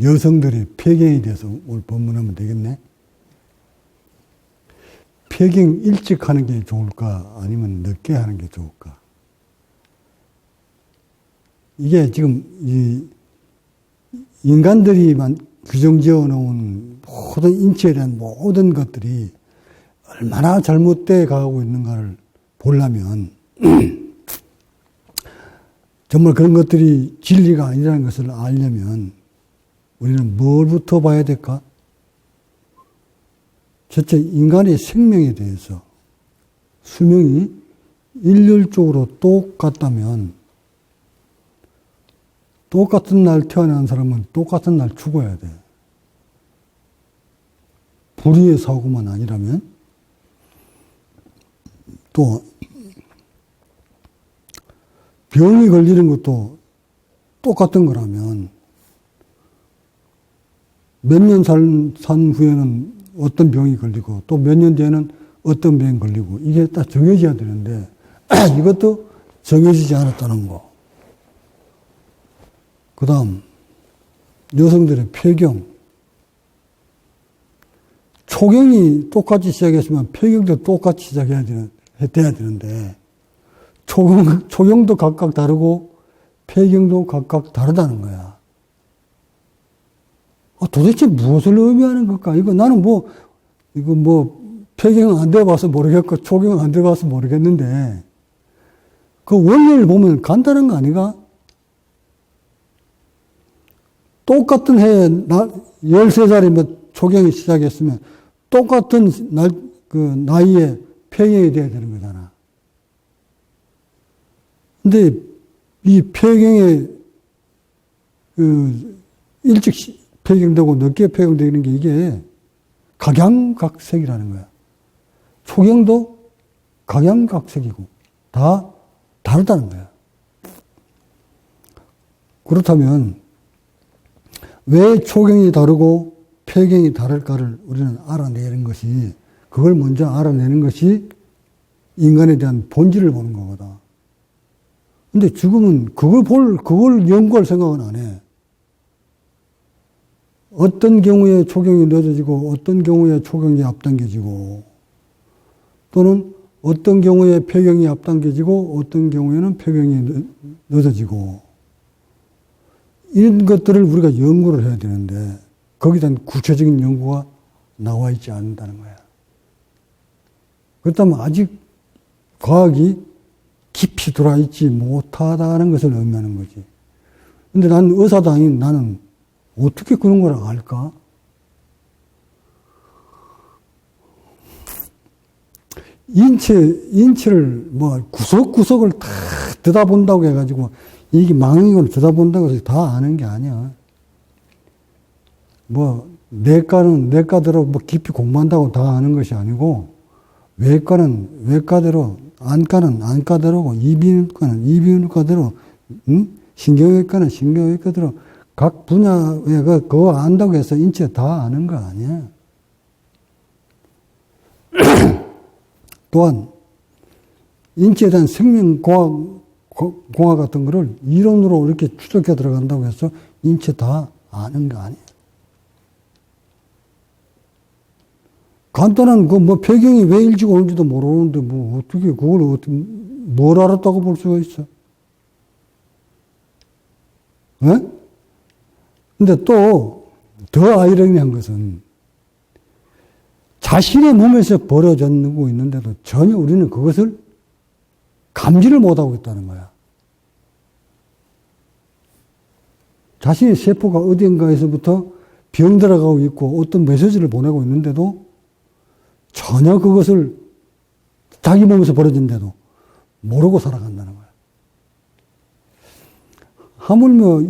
여성들의 폐경에 대해서 오늘 본문하면 되겠네. 폐경 일찍 하는 게 좋을까 아니면 늦게 하는 게 좋을까? 이게 지금 이 인간들이만 규정지어 놓은 모든 인체에 대한 모든 것들이 얼마나 잘못되어 가고 있는가를 보려면 정말 그런 것들이 진리가 아니라는 것을 알려면 우리는 뭘부터 봐야 될까? 첫째, 인간의 생명에 대해서 수명이 일률적으로 똑같다면 똑같은 날 태어난 사람은 똑같은 날 죽어야 돼. 불의의 사고만 아니라면 또 병이 걸리는 것도 똑같은 거라면 몇 년 산 후에는 어떤 병이 걸리고 또 몇 년 뒤에는 어떤 병이 걸리고 이게 딱 정해져야 되는데 이것도 정해지지 않았다는 거. 그 다음 여성들의 폐경. 초경이 똑같이 시작했으면 폐경도 똑같이 시작해야 되는데 초경도 각각 다르고 폐경도 각각 다르다는 거야. 도대체 무엇을 의미하는 걸까? 이거 나는 폐경은 안 되어봐서 모르겠고, 초경은 안 되어봐서 모르겠는데, 그 원리를 보면 간단한 거 아니가? 똑같은 해에 13살이면 초경이 시작했으면, 똑같은 나이에 폐경이 돼야 되는 거잖아. 근데, 이 폐경에, 일찍 폐경되고 늦게 폐경되는 게 이게 각양각색이라는 거야. 초경도 각양각색이고 다 다르다는 거야. 그렇다면 왜 초경이 다르고 폐경이 다를까를 우리는 알아내는 것이, 그걸 먼저 알아내는 것이 인간에 대한 본질을 보는 거거든. 근데 지금은 그걸 연구할 생각은 안 해. 어떤 경우에 초경이 늦어지고 어떤 경우에 초경이 앞당겨지고 또는 어떤 경우에 폐경이 앞당겨지고 어떤 경우에는 폐경이 늦어지고 이런 것들을 우리가 연구를 해야 되는데 거기에 대한 구체적인 연구가 나와 있지 않는다는 거야. 그렇다면 아직 과학이 깊이 들어와 있지 못하다는 것을 의미하는 거지. 근데 난 의사도 아닌 나는 어떻게 그런 걸 알까? 인체를 구석구석을 다 들여다본다고 해가지고 이게 망인을 들여다본다고 해서 다 아는 게 아니야. 내과는 내과대로 깊이 공부한다고 다 아는 것이 아니고 외과는 외과대로, 안과는 안과대로고 이비인후과는 이비인후과대로, 신경외과는 신경외과대로 각 분야에 그거 안다고 해서 인체 다 아는 거 아니야. 또한 인체에 대한 생명공학 같은 거를 이론으로 이렇게 추적해 들어간다고 해서 인체 다 아는 거 아니야. 간단한 폐경이 왜 일찍 오는지도 모르는데 어떻게 뭘 알았다고 볼 수가 있어? 네? 근데 또 더 아이러니한 것은 자신의 몸에서 벌어지고 있는데도 전혀 우리는 그것을 감지를 못하고 있다는 거야. 자신의 세포가 어딘가에서부터 병들어가고 있고 어떤 메시지를 보내고 있는데도 전혀 그것을 자기 몸에서 벌어진데도 모르고 살아간다는 거야. 하물며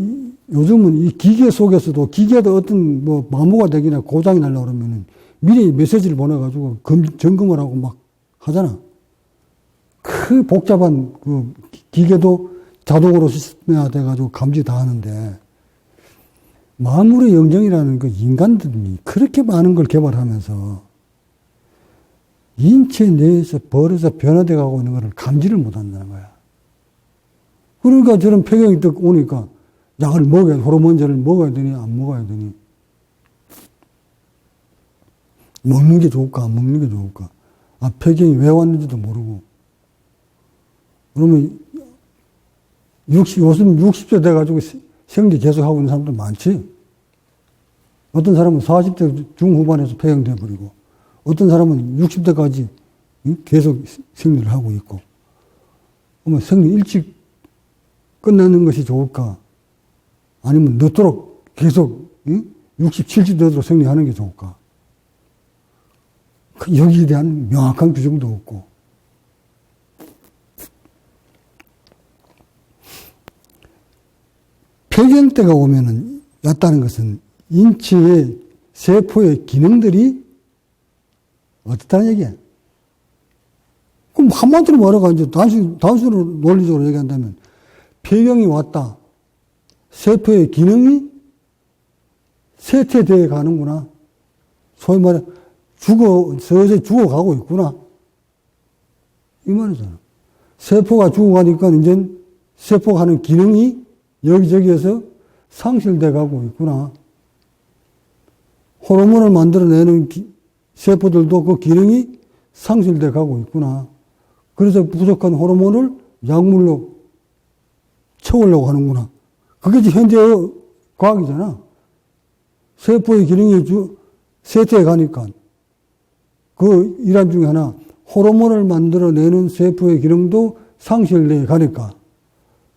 요즘은 이 기계 속에서도 기계도 어떤 마모가 되기나 고장이 날라 그러면은 미리 메시지를 보내가지고 점검을 하고 막 하잖아. 그 복잡한 기계도 자동으로 시스템화돼가지고 감지 다 하는데 만물의 영정이라는 인간들이 그렇게 많은 걸 개발하면서 인체 내에서 벌어서 변화돼 가고 있는 것을 감지를 못 한다는 거야. 그러니까 저런 폐경이 딱 오니까 약을 먹어야, 호르몬제를 먹어야 되니, 안 먹어야 되니. 먹는 게 좋을까, 안 먹는 게 좋을까. 아, 폐경이 왜 왔는지도 모르고. 그러면, 요즘 60세 돼가지고 생리 계속 하고 있는 사람들 많지? 어떤 사람은 40대 중후반에서 폐경돼 버리고, 어떤 사람은 60대까지 계속 생리를 하고 있고. 그러면 생리 일찍 끝내는 것이 좋을까? 아니면 늦도록 계속 60, 70 되도록 생리하는 게 좋을까? 여기에 대한 명확한 규정도 없고. 폐경 때가 오면은 왔다는 것은 인체의 세포의 기능들이 어떻다는 얘기야? 그럼 한마디로 말하고 이제 단순으로 논리적으로 얘기한다면 폐경이 왔다. 세포의 기능이 쇠퇴되어 가는구나. 소위 말해 서서히 죽어가고 있구나. 이 말이잖아. 세포가 죽어가니까 이제 세포가 하는 기능이 여기저기에서 상실돼 가고 있구나. 호르몬을 만들어내는 세포들도 그 기능이 상실돼 가고 있구나. 그래서 부족한 호르몬을 약물로 채우려고 하는구나. 그게 이제 현재의 과학이잖아. 세포의 기능이 쇠퇴해 가니까 그 일환 중에 하나 호르몬을 만들어내는 세포의 기능도 상실돼 가니까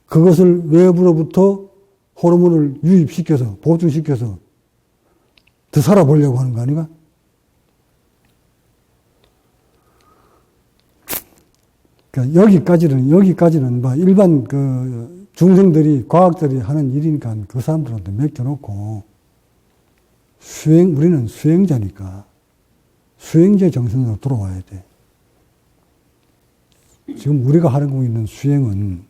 그것을 외부로부터 호르몬을 유입시켜서 보충시켜서 더 살아보려고 하는 거 아닌가? 그러니까 여기까지는 뭐 일반 그 중생들이 과학들이 하는 일이니까 그 사람들한테 맡겨놓고 우리는 수행자니까 수행자 정신으로 돌아와야 돼. 지금 우리가 하고 있는 수행은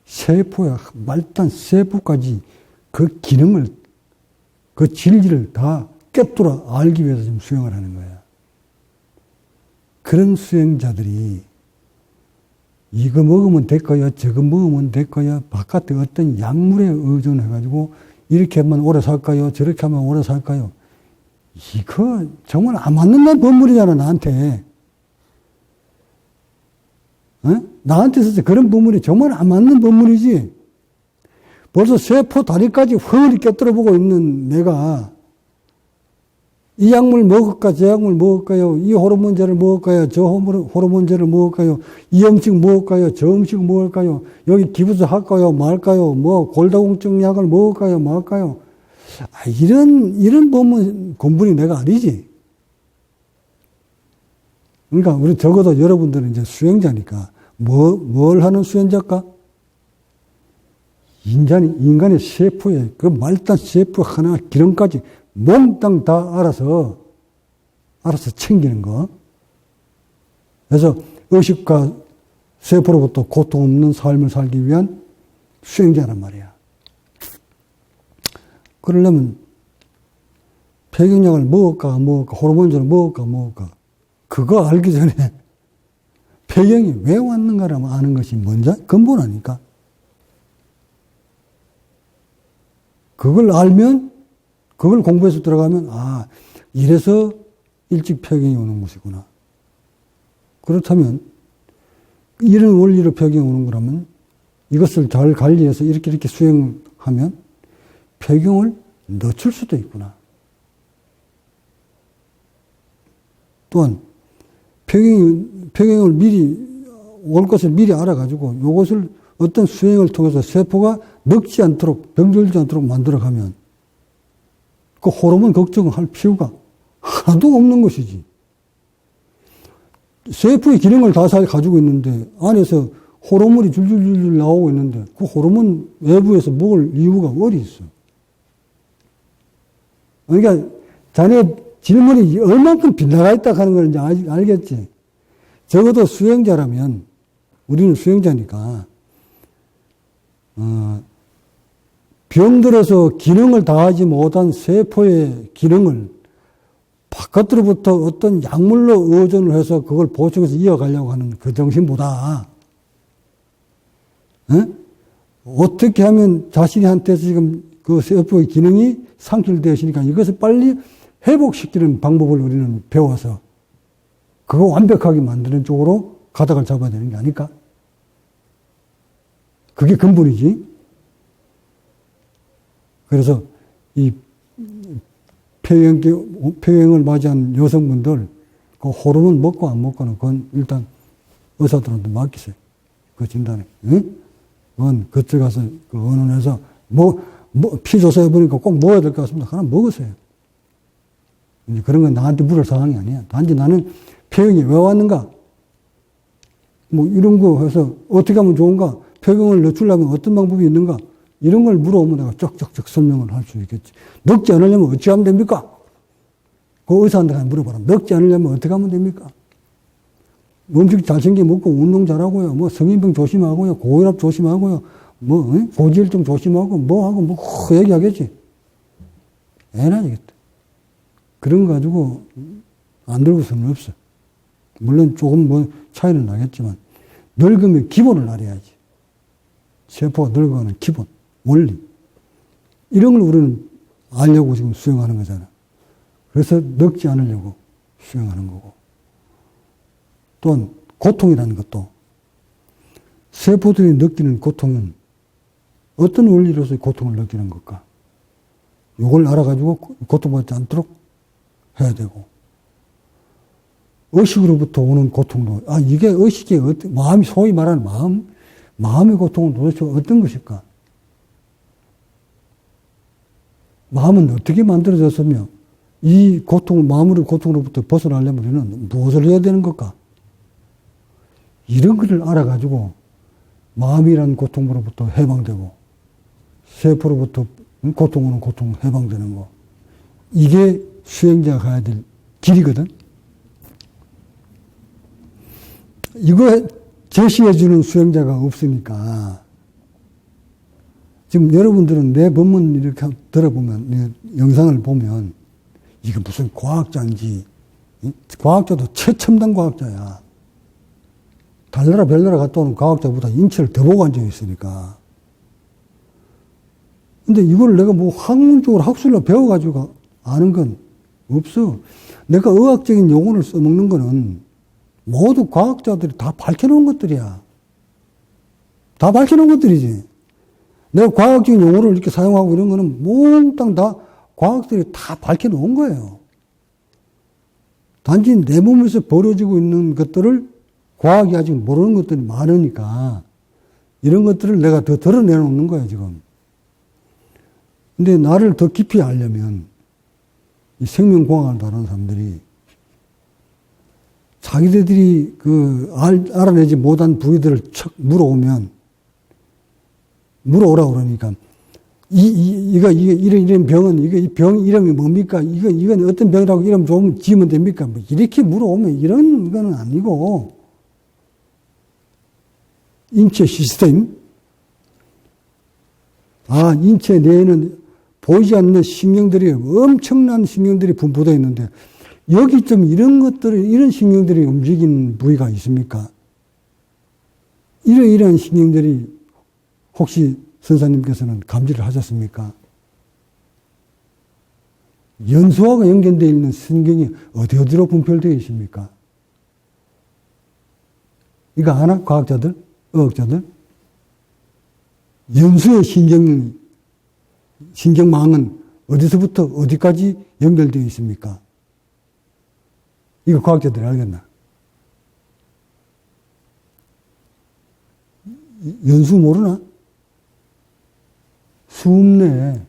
세포야, 말단 세포까지 그 기능을, 그 진리를 다 깨뚫어 알기 위해서 지금 수행을 하는 거야. 그런 수행자들이 이거 먹으면 될까요? 저거 먹으면 될까요? 바깥에 어떤 약물에 의존해가지고 이렇게 하면 오래 살까요? 저렇게 하면 오래 살까요? 이거 정말 안 맞는 법문이잖아, 나한테. 나한테 있어서 그런 법문이 정말 안 맞는 법문이지. 벌써 세포 다리까지 훤히 깨뜨려 보고 있는 내가 이 약물 먹을까, 저 약물 먹을까요? 이 호르몬제를 먹을까요? 저 호르몬제를 먹을까요? 이 음식 먹을까요? 저 음식 먹을까요? 여기 기부스 할까요? 말까요? 뭐 골다공증 약을 먹을까요? 말까요? 아, 이런 법문 공부는 내가 아니지. 그러니까 우리 적어도 여러분들은 이제 수행자니까 뭘 하는 수행자일까? 인간의 세포에 그 말단 세포 하나 기름까지 몽땅 다 알아서 챙기는 거. 그래서 의식과 세포로부터 고통 없는 삶을 살기 위한 수행자란 말이야. 그러려면 폐경약을 먹을까 안 먹을까, 호르몬제를 먹을까 안 먹을까, 그거 알기 전에 폐경이 왜 왔는가라면 아는 것이 먼저 근본 아닐까? 그걸 알면, 그걸 공부해서 들어가면, 아, 이래서 일찍 폐경이 오는 것이구나. 그렇다면, 이런 원리로 폐경이 오는 거라면, 이것을 잘 관리해서 이렇게 수행하면, 폐경을 늦출 수도 있구나. 또한, 폐경을 올 것을 미리 알아가지고, 이것을 어떤 수행을 통해서 세포가 늙지 않도록, 병들지 않도록 만들어가면, 그 호르몬 걱정할 필요가 하나도 없는 것이지. 세포의 기능을 다 잘 가지고 있는데, 안에서 호르몬이 줄줄줄 나오고 있는데, 그 호르몬 외부에서 먹을 이유가 어디 있어? 그러니까, 자네 질문이 얼만큼 빗나가 있다 하는 걸 이제 알겠지. 적어도 수행자라면, 우리는 수행자니까, 병들어서 기능을 다하지 못한 세포의 기능을 바깥으로부터 어떤 약물로 의존을 해서 그걸 보충해서 이어가려고 하는 그 정신보다, 어떻게 하면 자신한테서 지금 그 세포의 기능이 상실되어 있으니까 이것을 빨리 회복시키는 방법을 우리는 배워서 그거 완벽하게 만드는 쪽으로 가닥을 잡아야 되는 게 아닐까? 그게 근본이지. 그래서 이 폐유행을 맞이한 여성분들, 그 호르몬 먹고 안 먹고는 그건 일단 의사들한테 맡기세요. 그 진단에. 응? 그건 그쪽 가서 그 의논해서 피 조사해 보니까 꼭 먹어야 될 것 같습니다. 하나 먹으세요. 이제 그런 건 나한테 물을 사항이 아니야. 단지 나는 폐경이 왜 왔는가? 뭐 이런 거 해서 어떻게 하면 좋은가? 폐경을 늦추려면 어떤 방법이 있는가? 이런 걸 물어보면 내가 쩍쩍쩍 설명을 할 수 있겠지. 먹지 않으려면 어찌 하면 됩니까? 그 의사한테 물어봐라. 먹지 않으려면 어떻게 하면 됩니까? 음식 잘생겨 먹고 운동 잘하고요. 뭐 성인병 조심하고요. 고혈압 조심하고요. 뭐 고지혈증 조심하고 뭐하고 뭐 얘기하겠지. 애나지겠다. 그런 거 가지고 안 들고 수는 없어. 물론 조금 뭐 차이는 나겠지만 늙으면 기본을 알아야지. 세포가 늙어가는 기본, 원리. 이런 걸 우리는 알려고 지금 수행하는 거잖아. 그래서 늙지 않으려고 수행하는 거고. 또한 고통이라는 것도 세포들이 느끼는 고통은 어떤 원리로서 고통을 느끼는 것까? 이걸 알아가지고 고통받지 않도록 해야 되고. 의식으로부터 오는 고통도, 이게 의식의 마음이 소위 말하는 마음의 고통은 도대체 어떤 것일까? 마음은 어떻게 만들어졌으며, 이 마음의 고통으로부터 벗어나려면 우리는 무엇을 해야 되는 것까? 이런 것을 알아가지고, 마음이라는 고통으로부터 해방되고, 세포로부터 고통 오는 고통 해방되는 거. 이게 수행자가 가야 될 길이거든? 이거 제시해주는 수행자가 없으니까, 지금 여러분들은 내 법문 이렇게 들어보면, 영상을 보면, 이게 무슨 과학자인지, 과학자도 최첨단 과학자야. 달나라 별나라 갔다 오는 과학자보다 인체를 더 보고 앉아있으니까. 근데 이걸 내가 뭐 학문적으로 학술로 배워가지고 아는 건 없어. 내가 의학적인 용어를 써먹는 거는 모두 과학자들이 다 밝혀놓은 것들이야. 다 밝혀놓은 것들이지. 내가 과학적인 용어를 이렇게 사용하고 이런 거는 몽땅 다 과학들이 다 밝혀놓은 거예요. 단지 내 몸에서 벌어지고 있는 것들을 과학이 아직 모르는 것들이 많으니까 이런 것들을 내가 더 드러내놓는 거야, 지금. 근데 나를 더 깊이 알려면 이 생명공학을 다루는 사람들이 자기들이 알아내지 못한 부위들을 척 물어오라 그러니까 이런 병은 이 병 이름이 뭡니까? 이건 어떤 병이라고 이름 좀 지으면 됩니까? 뭐 이렇게 물어오면 이런 거는 아니고 인체 시스템 인체 내에는 보이지 않는 신경들이 엄청난 신경들이 분포되어 있는데 여기 좀 이런 신경들이 움직이는 부위가 있습니까? 이러한 신경들이 혹시 선사님께서는 감지를 하셨습니까? 연수와 연결되어 있는 신경이 어디로 분포되어 있습니까? 이거 아나? 과학자들? 의학자들? 연수의 신경망은 어디서부터 어디까지 연결되어 있습니까? 이거 과학자들이 알겠나? 연수 모르나? 수음내.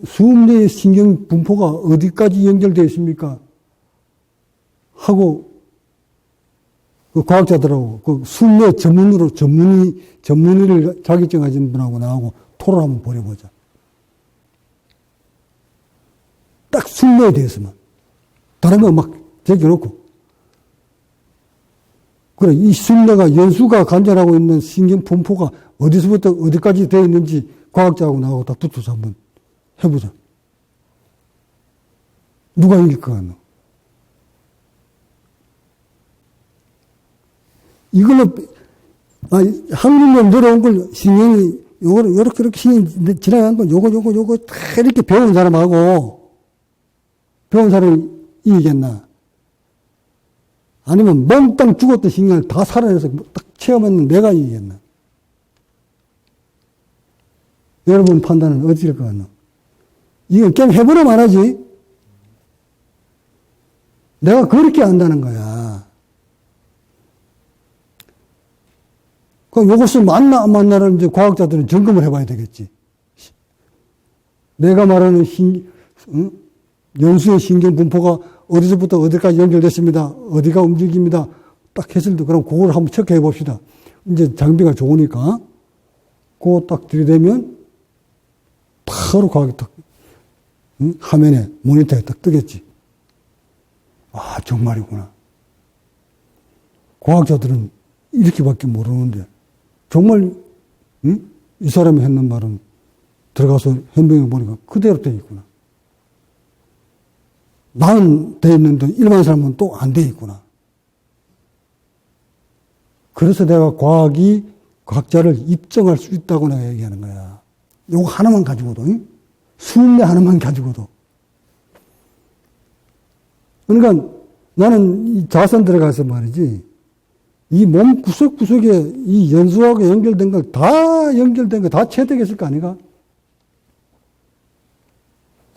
수음내의 신경 분포가 어디까지 연결되어 있습니까? 하고, 그 과학자들하고, 그 수음내 전문의를 자격증 가진 분하고 나하고 토론 한번 벌여보자. 딱 수음내에 대해서만. 다른 거 막 제껴놓고. 그래, 이 수음내가 연수가 관절하고 있는 신경 분포가 어디서부터 어디까지 되어 있는지 과학자하고 나하고 다 붙어서 한번 해보자. 누가 이길 것 같나? 이걸로, 한국말 내려온 걸 신경이, 요렇게 신경이 지나간 걸 요거 다 이렇게 배운 사람하고, 배운 사람이 이기겠나? 아니면 몽땅 죽었던 신경을 다 살아내서 딱 체험했는 내가 이기겠나? 여러분 판단은 어찌일 것 같나? 이건 게임 해보나 말하지? 내가 그렇게 안다는 거야. 그럼 이것을 맞나 안 맞나를 이제 과학자들은 점검을 해봐야 되겠지. 내가 말하는 연수의 신경 분포가 어디서부터 어디까지 연결됐습니다. 어디가 움직입니다. 딱 했을 때 그럼 그걸 한번 체크해 봅시다. 이제 장비가 좋으니까 그거 딱 들이대면 바로 과학이 딱 화면에 모니터에 딱 뜨겠지. 아, 정말이구나. 과학자들은 이렇게밖에 모르는데 정말 이 사람이 했는 말은 들어가서 현명해 보니까 그대로 돼 있구나. 나는 돼 있는데 일반 사람은 또 안 돼 있구나. 그래서 내가 과학자를 입증할 수 있다고 내가 얘기하는 거야. 요거 하나만 가지고도, 수음내 하나만 가지고도. 그러니까 나는 이 자선 들어가서 말이지, 이 몸 구석구석에 이 연수하고 연결된 걸 다 체득했을 거 아닌가?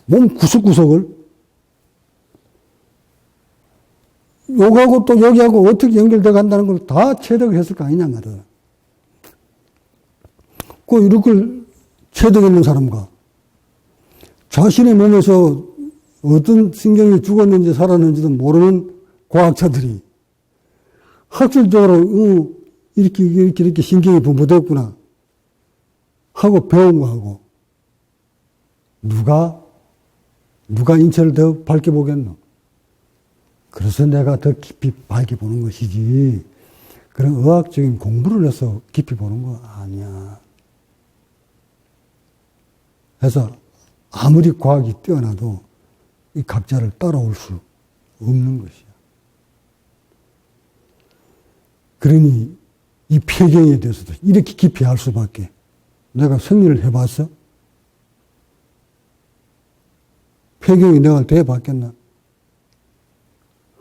몸 구석구석을. 요거하고 또 여기하고 어떻게 연결돼 간다는 걸 다 체득을 했을 거 아니냐 말이야. 이렇게 체득했는 사람과 자신의 몸에서 어떤 신경이 죽었는지 살았는지도 모르는 과학자들이 학술적으로 이렇게 신경이 분포되었구나 하고 배운 거하고 누가 인체를 더 밝게 보겠노? 그래서 내가 더 깊이 밝게 보는 것이지 그런 의학적인 공부를 해서 깊이 보는 거 아니야. 그래서 아무리 과학이 뛰어나도 이 각자를 따라올 수 없는 것이야. 그러니 이 폐경에 대해서도 이렇게 깊이 알 수밖에. 내가 생리를 해봤어? 폐경이 내가 대해봤겠나?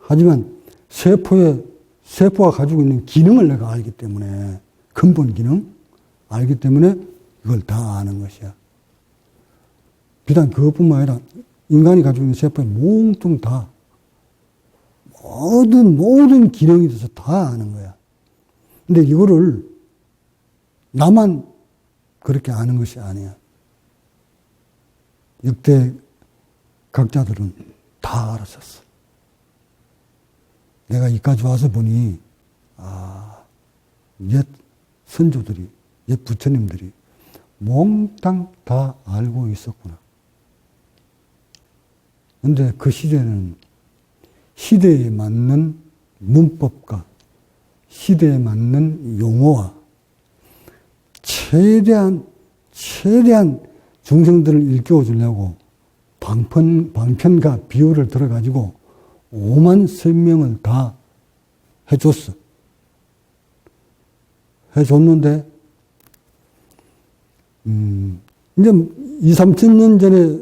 하지만 세포가 가지고 있는 기능을 내가 알기 때문에, 근본 기능 알기 때문에 이걸 다 아는 것이야. 비단 그것뿐만 아니라 인간이 가지고 있는 세포의 몽뚱 다 모든 기능에 대해서 다 아는 거야. 근데 이거를 나만 그렇게 아는 것이 아니야. 역대 각자들은 다 알았었어. 내가 이까지 와서 보니 옛 선조들이, 옛 부처님들이 몽땅 다 알고 있었구나. 근데 그 시대는 시대에 맞는 문법과 시대에 맞는 용어와 최대한 중생들을 일깨워 주려고 방편과 비유를 들어가지고 오만 설명을 다 해줬어. 해줬는데, 이제 2,3천 년 전에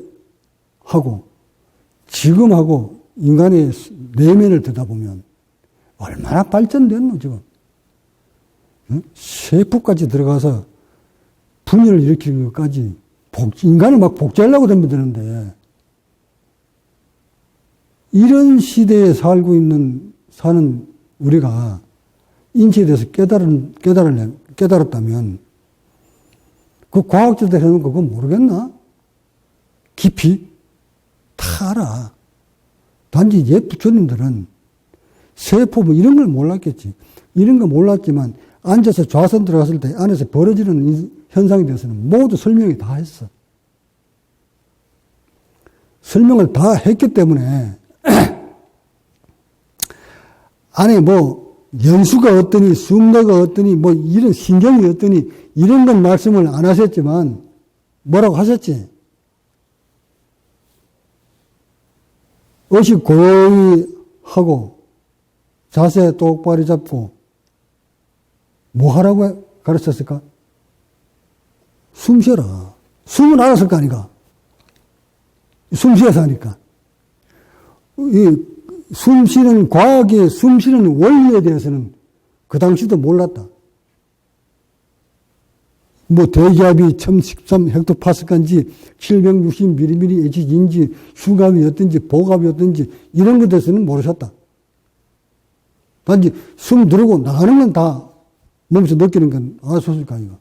하고, 지금하고 인간의 내면을 들여다보면 얼마나 발전됐노, 지금. 응? 세포까지 들어가서 분열을 일으키는 것까지 인간을 막 복제하려고 덤비드는데, 이런 시대에 사는 우리가 인체에 대해서 깨달았다면, 그 과학자들 해놓은 거 그거 모르겠나? 깊이? 다 알아. 단지 옛 부처님들은 세포 뭐 이런 걸 몰랐겠지. 이런 거 몰랐지만 앉아서 좌선 들어갔을 때 안에서 벌어지는 현상에 대해서는 모두 설명이 다 했어. 설명을 다 했기 때문에 안에 뭐 연수가 어떠니 수음내가 어떠니 뭐 이런 신경이 어떠니 이런 건 말씀을 안 하셨지만 뭐라고 하셨지? 의식 고요히 하고 자세 똑바로 잡고 뭐 하라고 가르쳤을까? 숨 쉬어라. 숨은 알았을 거 아니까. 숨 쉬어서 하니까. 숨 쉬는, 과학의 숨 쉬는 원리에 대해서는 그 당시도 몰랐다. 뭐 대기압이 1013 헥토파스칼인지 760mmHg인지 흉압이 어떤지 복압이 어떤지 이런 것에 대해서는 모르셨다. 단지 숨 들어오고 나가는 건 다 몸에서 느끼는 건 알았을 거 아니가.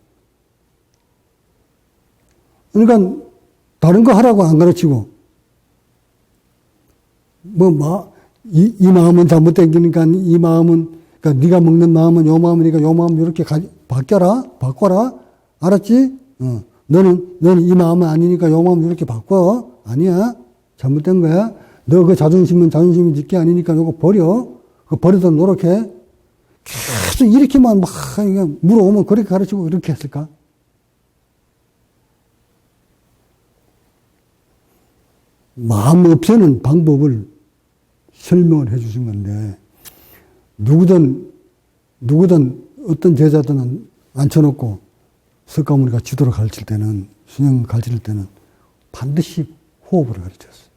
그러니까 다른 거 하라고 안 가르치고 이 마음은 잘못 땡기니까 이 마음은 그러니까 네가 먹는 마음은 요 마음이니까 요 마음 이렇게 바꿔라. 알았지? 너는 이 마음은 아니니까 요 마음 이렇게 바꿔. 아니야. 잘못된 거야. 너 그 자존심은 자존심이 네게 아니니까 요거 버려. 그거 버리도록 노력해. 계속 이렇게만 막 물어오면 그렇게 가르치고 이렇게 했을까? 마음 없애는 방법을 설명을 해 주신 건데, 누구든 어떤 제자들은 앉혀놓고 석가모니가 지도를 가르칠 때는, 수행을 가르칠 때는 반드시 호흡을 가르쳤어요.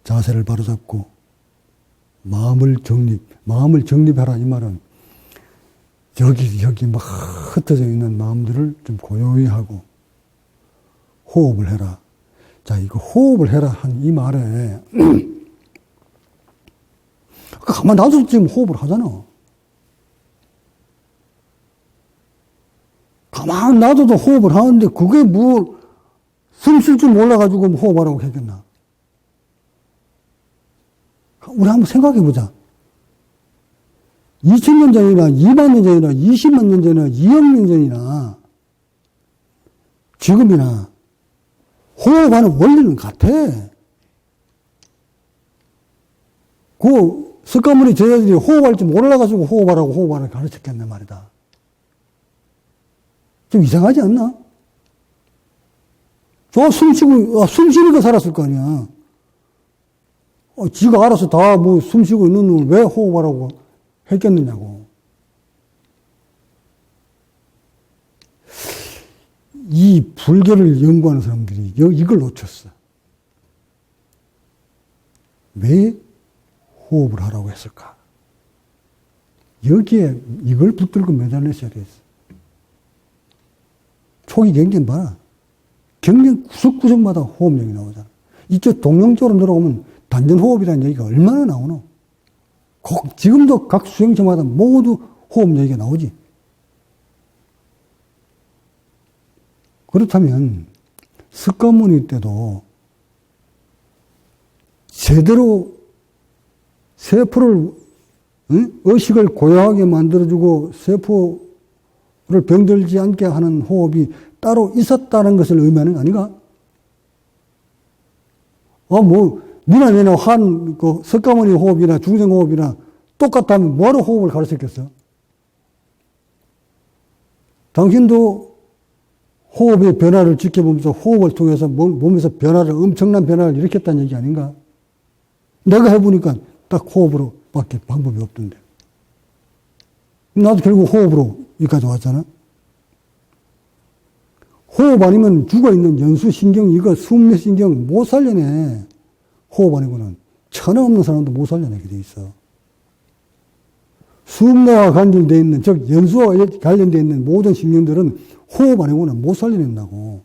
자세를 바로잡고 마음을 정립해라. 이 말은 여기 막 흩어져 있는 마음들을 좀 고요히 하고 호흡을 해라. 자, 이거 호흡을 해라 한 이 말에 가만 놔둬도 지금 호흡을 하잖아. 가만 놔둬도 호흡을 하는데 그게 뭐 숨 쉴 줄 몰라가지고 호흡하라고 했겠나. 우리 한번 생각해보자. 2000년 전이나 2만 년 전이나 20만 년 전이나 2억 년 전이나 지금이나 호흡하는 원리는 같아. 그 석가모니 제자들이 호흡할 줄 몰라가지고 호흡하라고 가르쳤겠네 말이다. 좀 이상하지 않나? 숨 쉬는 거 살았을 거 아니야. 지가 알아서 다 숨 쉬고 있는 놈을 왜 호흡하라고 했겠느냐고. 이 불교를 연구하는 사람들이 이걸 놓쳤어. 왜 호흡을 하라고 했을까? 여기에 이걸 붙들고 매달렸어야 됐어. 초기 경전 봐라. 경전 구석구석마다 호흡력이 나오잖아. 이쪽 동영적으로 들어오면 단전호흡이라는 얘기가 얼마나 나오노? 지금도 각 수행처마다 모두 호흡 얘기가 나오지. 그렇다면 석가모니 때도 제대로 세포를 의식을 고요하게 만들어주고 세포를 병들지 않게 하는 호흡이 따로 있었다는 것을 의미하는 거 아닌가? 니나 내나 석가모니 호흡이나 중생 호흡이나 똑같다면 뭐하러 호흡을 가르쳤겠어? 당신도 호흡의 변화를 지켜보면서 호흡을 통해서 몸에서 엄청난 변화를 일으켰다는 얘기 아닌가? 내가 해보니까 딱 호흡으로 밖에 방법이 없던데. 나도 결국 호흡으로 여기까지 왔잖아? 호흡 아니면 죽어있는 연수신경, 이거 숨내신경 못 살려내. 호흡 아니고는 천하 없는 사람도 못 살려내게 돼 있어. 숨내와 관련되어 있는, 즉 연수와 관련되어 있는 모든 신경들은 호흡 아니고는 못 살려낸다고.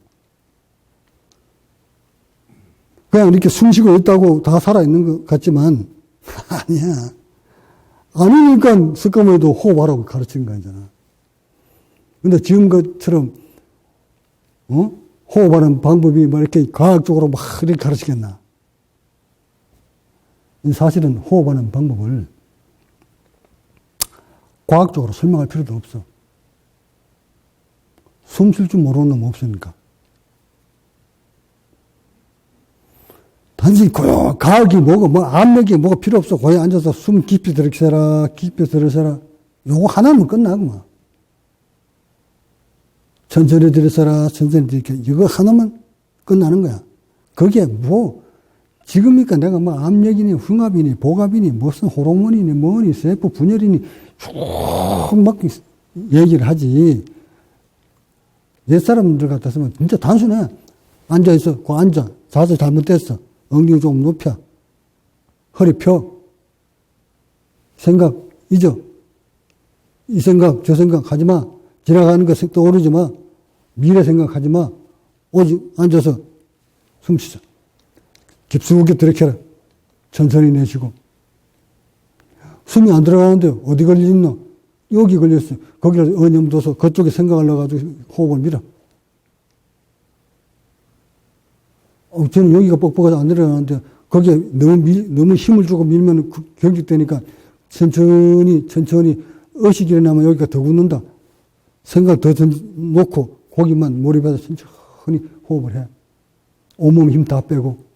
그냥 이렇게 숨 쉬고 있다고 다 살아있는 것 같지만 아니야. 아니니까 석가모니도 호흡하라고 가르친 거잖아. 근데 지금 것처럼 호흡하는 방법이 이렇게 과학적으로 막 이렇게 가르치겠나? 사실은 호흡하는 방법을 과학적으로 설명할 필요도 없어. 숨 쉴 줄 모르는 놈 없으니까. 단지 과학이 암맥이 뭐가 필요 없어. 거기 앉아서 숨 깊이 들이쉬라, 깊이 들이쉬라. 요거 하나면 끝나구만. 천천히 들이쉬라, 천천히 들이쉬라. 이거 하나면 끝나는 거야. 그게 지금이니까 내가 암력이니, 흉압이니, 복압이니, 무슨 호르몬이니, 뭐니, 세포 분열이니, 쭉 막 얘기를 하지. 옛사람들 같았으면 진짜 단순해. 앉아있어. 그 앉아. 자세 잘못됐어. 엉덩이 좀 높여. 허리 펴. 생각 잊어. 이 생각, 저 생각 하지 마. 지나가는 거 떠오르지 마. 미래 생각하지 마. 오직 앉아서 숨 쉬자. 깊숙이 들이켜라. 천천히 내쉬고. 숨이 안 들어가는데 어디 걸려있노? 여기 걸렸어. 거기를 언염 둬서 그쪽에 생각을 넣어가지고 호흡을 밀어. 저는 여기가 뻑뻑해서 안 내려가는데 거기에 너무 힘을 주고 밀면 경직되니까 천천히 의식이 일어나면 여기가 더 굳는다. 생각 더 놓고 거기만 몰입해서 천천히 호흡을 해. 온몸 힘 다 빼고.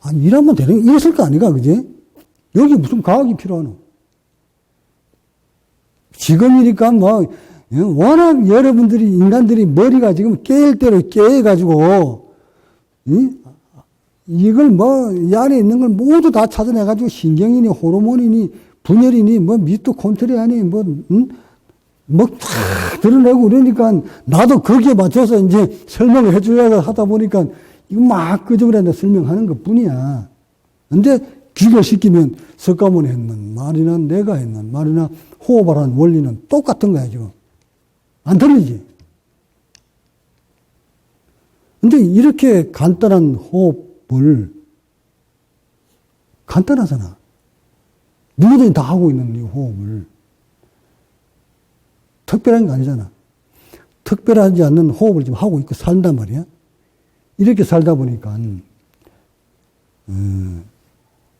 아니, 이러면 되는, 이랬을 거 아니가, 그지? 여기 무슨 과학이 필요하노? 지금이니까 뭐, 워낙 여러분들이, 인간들이 머리가 지금 깨일 대로 깨가지고, 이걸 뭐, 이 안에 있는 걸 모두 다 찾아내가지고, 신경이니, 호르몬이니, 분열이니, 뭐, 미토콘트리아니, 뭐, 탁 드러내고 이러니까, 나도 거기에 맞춰서 이제 설명을 해줘야 하다 보니까, 이거 막 끄집어낸다 설명하는 것 뿐이야. 근데 귀결시키면 석가모니 했는 말이나 내가 했는 말이나 호흡하라는 원리는 똑같은 거야, 지금. 안 틀리지? 근데 이렇게 간단한 호흡을, 간단하잖아. 누구든지 다 하고 있는 이 호흡을. 특별한 게 아니잖아. 특별하지 않는 호흡을 지금 하고 있고 산단 말이야. 이렇게 살다 보니까,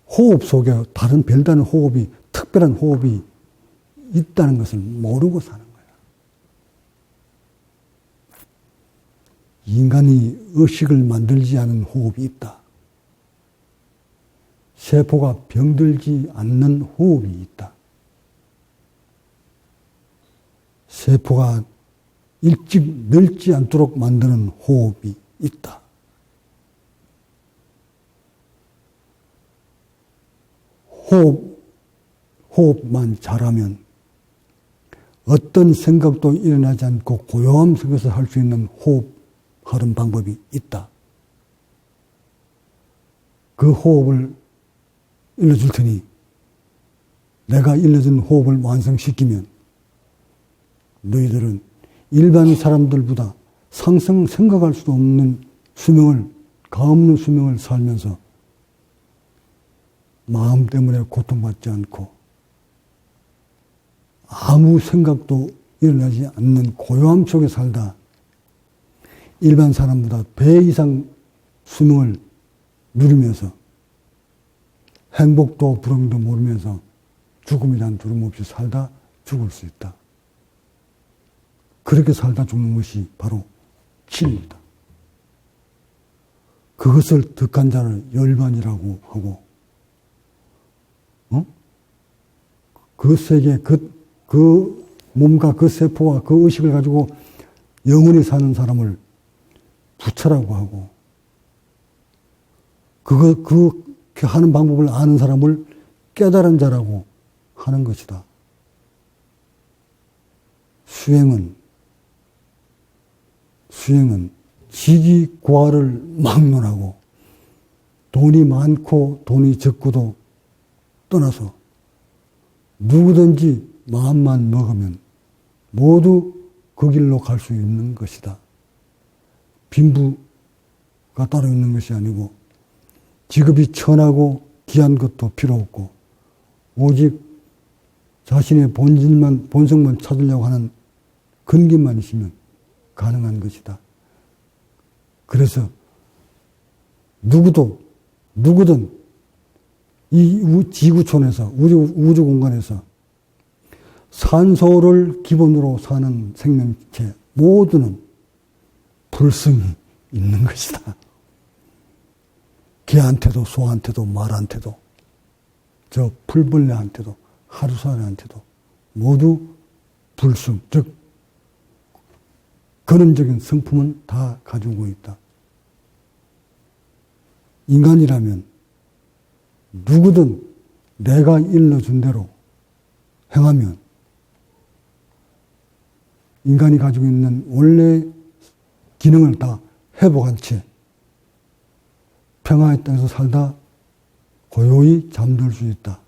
호흡 속에 다른 별다른 호흡이, 특별한 호흡이 있다는 것을 모르고 사는 거야. 인간이 의식을 만들지 않은 호흡이 있다. 세포가 병들지 않는 호흡이 있다. 세포가 일찍 늙지 않도록 만드는 호흡이 있다. 호흡만 잘하면 어떤 생각도 일어나지 않고 고요함 속에서 할 수 있는 호흡하는 방법이 있다. 그 호흡을 일러줄 테니 내가 일러준 호흡을 완성시키면 너희들은 일반 사람들보다 생각할 수도 없는 수명을, 가없는 수명을 살면서 마음 때문에 고통받지 않고 아무 생각도 일어나지 않는 고요함 속에 살다 일반 사람보다 배 이상 수명을 누리면서 행복도 불행도 모르면서 죽음이란 두려움 없이 살다 죽을 수 있다. 그렇게 살다 죽는 것이 바로 진리다. 그것을 득한 자를 열반이라고 하고, 그 세계, 그 몸과 그 세포와 그 의식을 가지고 영원히 사는 사람을 부처라고 하고, 그렇게 하는 방법을 아는 사람을 깨달은 자라고 하는 것이다. 수행은 지기고화를 막론하고 돈이 많고 돈이 적고도 떠나서 누구든지 마음만 먹으면 모두 그 길로 갈 수 있는 것이다. 빈부가 따로 있는 것이 아니고 직업이 천하고 귀한 것도 필요 없고 오직 자신의 본성만 찾으려고 하는 근기만 있으면 가능한 것이다. 그래서 누구든 이 지구촌에서 우주 공간에서 산소를 기본으로 사는 생명체 모두는 불성이 있는 것이다. 개한테도 소한테도 말한테도 저 풀벌레한테도 하루살이한테도 모두 불성, 즉 근원적인 성품은 다 가지고 있다. 인간이라면 누구든 내가 일러준 대로 행하면 인간이 가지고 있는 원래 기능을 다 회복한 채 평화의 땅에서 살다 고요히 잠들 수 있다.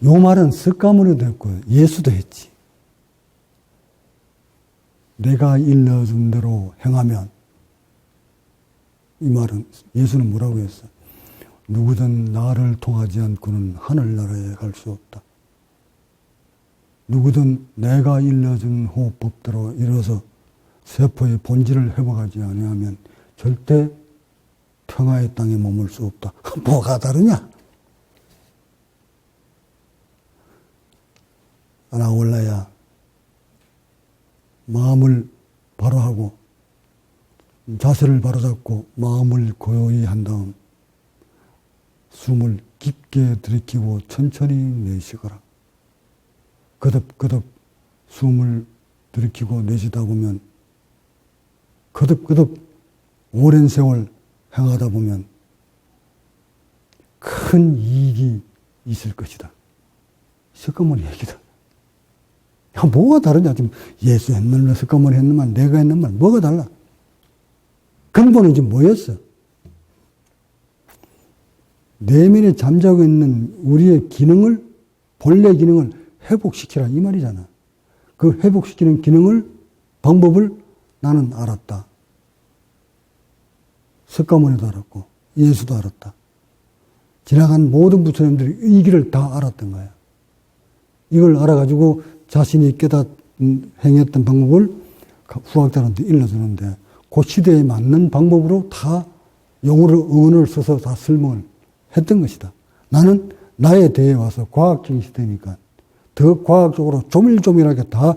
요 말은 석가모니도 했고요. 예수도 했지. 내가 일러준 대로 행하면, 이 말은 예수는 뭐라고 했어? 누구든 나를 통하지 않고는 하늘나라에 갈 수 없다. 누구든 내가 일러준 호흡법대로 일어서 세포의 본질을 회복하지 아니하면 절대 평화의 땅에 머물 수 없다. 뭐가 다르냐? 나올라야 마음을 바로하고 자세를 바로잡고 마음을 고요히 한 다음 숨을 깊게 들이키고 천천히 내쉬거라. 거듭거듭 숨을 들이키고 내쉬다 보면 거듭거듭 오랜 세월 행하다 보면 큰 이익이 있을 것이다. 석가모니 얘기다. 야, 뭐가 다르냐? 지금 예수 했는 말, 석가모니 했는 말, 내가 했는 말, 뭐가 달라? 근본은 지금 뭐였어? 내면에 잠자고 있는 우리의 기능을, 본래 기능을 회복시키라, 이 말이잖아. 그 회복시키는 기능을, 방법을 나는 알았다. 석가모니도 알았고, 예수도 알았다. 지나간 모든 부처님들이 이 길을 다 알았던 거야. 이걸 알아가지고 자신이 행했던 방법을 후학자한테 일러주는데, 그 시대에 맞는 방법으로 다 용어를 써서 다 설명을 했던 것이다. 나는 나에 대해 와서 과학적인 시대니까 더 과학적으로 조밀조밀하게 다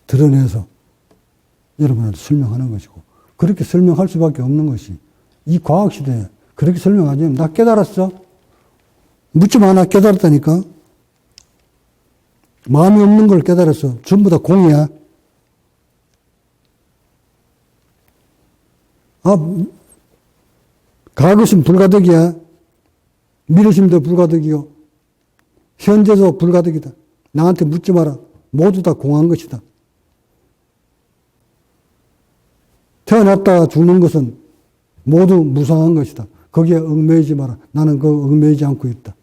드러내서 여러분한테 설명하는 것이고, 그렇게 설명할 수밖에 없는 것이 이 과학 시대에 그렇게 설명하지. 나 깨달았어? 묻지 마. 나 깨달았다니까. 마음이 없는 걸 깨달았어. 전부 다 공이야. 과거심 불가득이야. 미래심도 불가득이요. 현재도 불가득이다. 나한테 묻지 마라. 모두 다 공한 것이다. 태어났다가 죽는 것은 모두 무상한 것이다. 거기에 얽매이지 마라. 나는 그 얽매이지 않고 있다.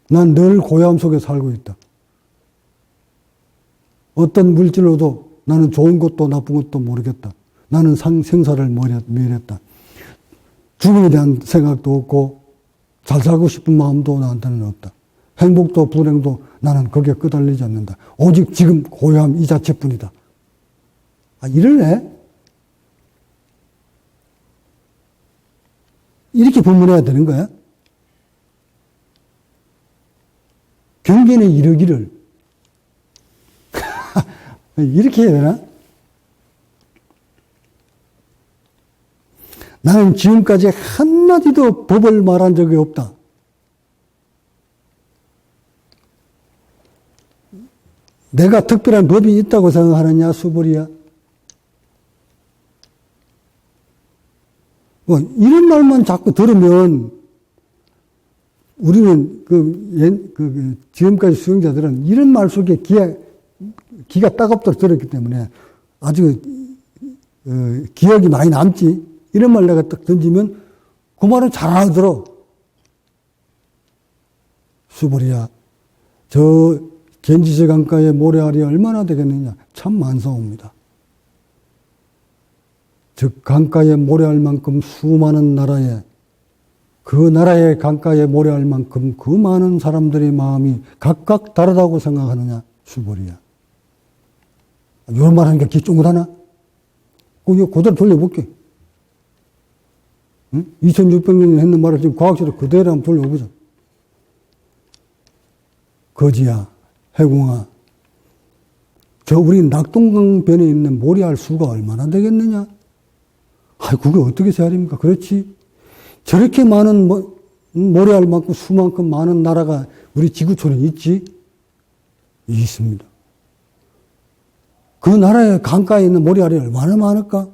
난 늘 고요함 속에 살고 있다. 어떤 물질로도 나는 좋은 것도 나쁜 것도 모르겠다. 나는 생사를 멸했다. 죽음에 대한 생각도 없고 잘 살고 싶은 마음도 나한테는 없다. 행복도 불행도 나는 거기에 끄달리지 않는다. 오직 지금 고요함 이 자체뿐이다. 이럴래? 이렇게 분문해야 되는 거야? 경계는 이르기를 이렇게 해야 되나? 나는 지금까지 한마디도 법을 말한 적이 없다. 내가 특별한 법이 있다고 생각하느냐, 수벌이야? 이런 말만 자꾸 들으면 우리는 지금까지 수행자들은 이런 말 속에 기가 따갑도록 들었기 때문에 아주 기억이 많이 남지. 이런 말 내가 딱 던지면 그 말은 잘 알아들어. 수벌이야. 저 겐지스 강가의 모래알이 얼마나 되겠느냐. 참 만사옵니다. 즉 강가의 모래알만큼 수많은 나라에 그 나라의 강가의 모래알만큼 그 많은 사람들의 마음이 각각 다르다고 생각하느냐. 수벌이야. 이런 말 하니까 귀 쫑긋하나? 이거 그대로 돌려볼게. 응? 2600년에 했는 말을 지금 과학적으로 그대로 한번 돌려보자. 거지야, 해공아, 저 우리 낙동강변에 있는 모래알 수가 얼마나 되겠느냐? 그게 어떻게 세알입니까? 그렇지. 저렇게 많은 모래알만큼 수만큼 많은 나라가 우리 지구촌에 있지? 있습니다. 그 나라의 강가에 있는 모래알이 얼마나 많을까?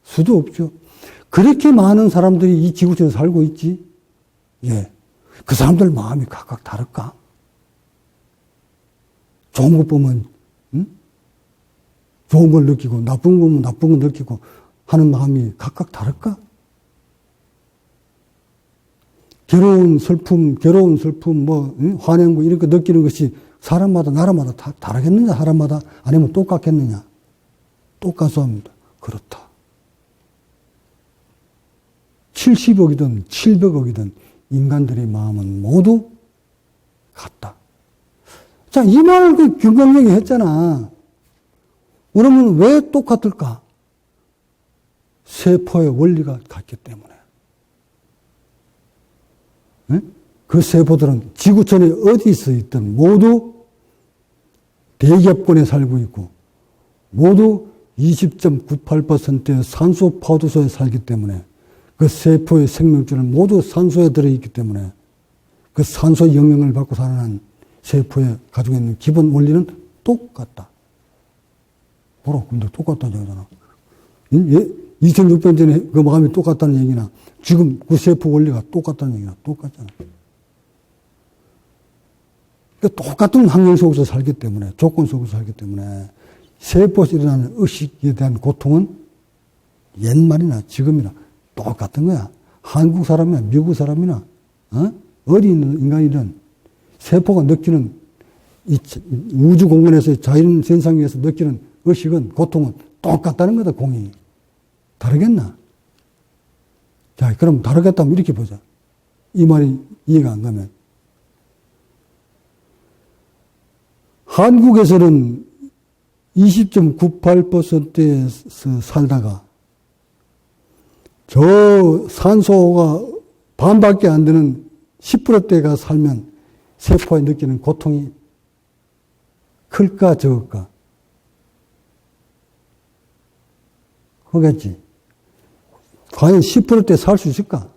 수도 없죠. 그렇게 많은 사람들이 이 지구촌에 살고 있지? 예. 그 사람들 마음이 각각 다를까? 좋은 것 보면 좋은 걸 느끼고 나쁜 거 보면 나쁜 걸 느끼고 하는 마음이 각각 다를까? 괴로운 슬픔, 화내고 이런 거 느끼는 것이 사람마다, 나라마다 다 다르겠느냐? 사람마다? 아니면 똑같겠느냐? 똑같습니다. 그렇다. 70억이든 700억이든 인간들의 마음은 모두 같다. 자, 이 말을 그 김광명이 했잖아. 그러면 왜 똑같을까? 세포의 원리가 같기 때문에. 네? 그 세포들은 지구촌에 어디서 있든 모두 대기업권에 살고 있고 모두 20.98%의 산소 파우더소에 살기 때문에 그 세포의 생명줄은 모두 산소에 들어있기 때문에 그 산소 영향을 받고 살아가는 세포에 가지고 있는 기본 원리는 똑같다. 뭐라, 근데 똑같다는 얘기잖아. 2600년 전에 그 마음이 똑같다는 얘기나 지금 그 세포 원리가 똑같다는 얘기나 똑같잖아. 그러니까 똑같은 환경 속에서 살기 때문에, 조건 속에서 살기 때문에 세포에서 일어나는 의식에 대한 고통은 옛말이나 지금이나 똑같은 거야. 한국 사람이나 미국 사람이나 어디 있는 인간이든 세포가 느끼는 이 우주 공간에서 자연 현상에서 느끼는 의식은, 고통은 똑같다는 거다, 공이. 다르겠나? 자, 그럼 다르겠다면 이렇게 보자. 이 말이 이해가 안 가면. 한국에서는 20.98%에서 살다가 저 산소가 반밖에 안 되는 10%대가 살면 세포에 느끼는 고통이 클까 적을까? 그겠지. 과연 10%대 살 수 있을까?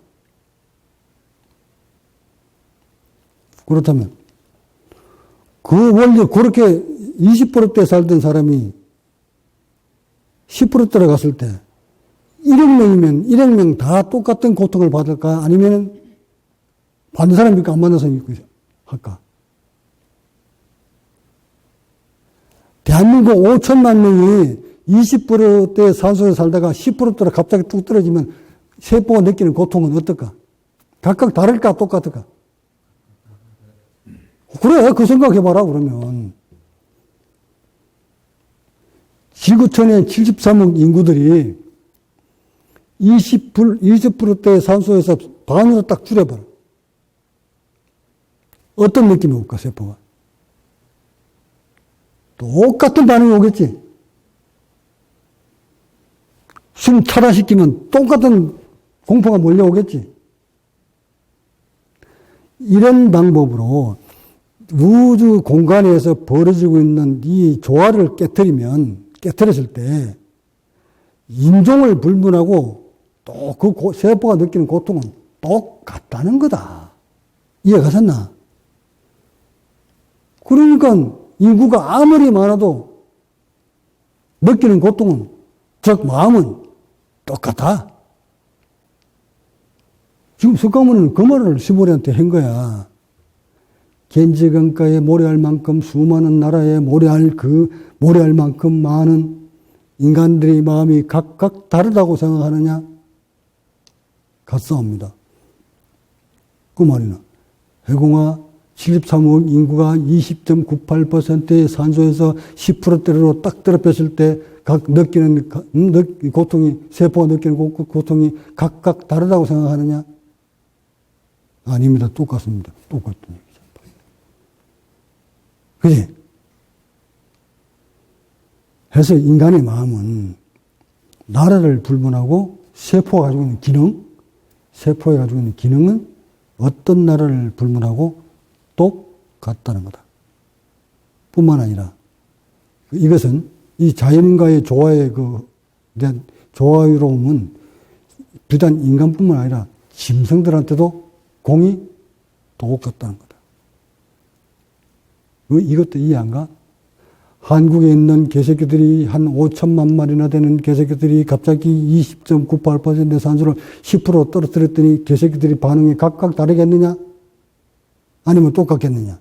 그렇다면 그 원리, 그렇게 20%대 살던 사람이 10%대로 갔을 때 1억 명이면 1억 명 다 똑같은 고통을 받을까? 아니면 받는 사람이 있고 안 받는 사람이 있고 할까? 대한민국 5천만 명이 20%대 산소에 살다가 10%대로 갑자기 뚝 떨어지면 세포가 느끼는 고통은 어떨까? 각각 다를까? 똑같을까? 그래, 그 생각해봐라, 그러면. 지구촌의 73억 인구들이 20%대 산소에서 반으로 딱 줄여버려. 어떤 느낌이 올까, 세포가? 똑같은 반응이 오겠지. 숨 차단시키면 똑같은 공포가 몰려오겠지. 이런 방법으로 우주 공간에서 벌어지고 있는 이 조화를 깨뜨렸을 때 인종을 불문하고 또 그 세포가 느끼는 고통은 똑같다는 거다. 이해가 갔나? 그러니까 인구가 아무리 많아도 느끼는 고통은, 즉 마음은 똑같아. 지금 석가모니는 그 말을 시보리한테 한 거야. 겐지강가에 모래알 만큼 수많은 나라에 모래알 만큼 많은 인간들의 마음이 각각 다르다고 생각하느냐? 같사옵니다. 그 말이나. 해공아 73억 인구가 20.98%의 산소에서 10%대로 딱 떨어졌을 때 각 느끼는 고통이, 세포가 느끼는 고통이 각각 다르다고 생각하느냐? 아닙니다. 똑같습니다. 똑같은 얘기죠. 그지? 해서 인간의 마음은 나라를 불문하고 세포가 가지고 있는 기능, 세포에 가지고 있는 기능은 어떤 나라를 불문하고 똑같다는 거다. 뿐만 아니라 이것은 이 자연과의 조화에 대한 조화로움은 비단 인간뿐만 아니라 짐승들한테도 공이 똑같다는 거다. 이것도 이해 안 가? 한국에 있는 개새끼들이 한 5천만 마리나 되는 개새끼들이 갑자기 20.98%의 산소를 10% 떨어뜨렸더니 개새끼들이 반응이 각각 다르겠느냐? 아니면 똑같겠느냐?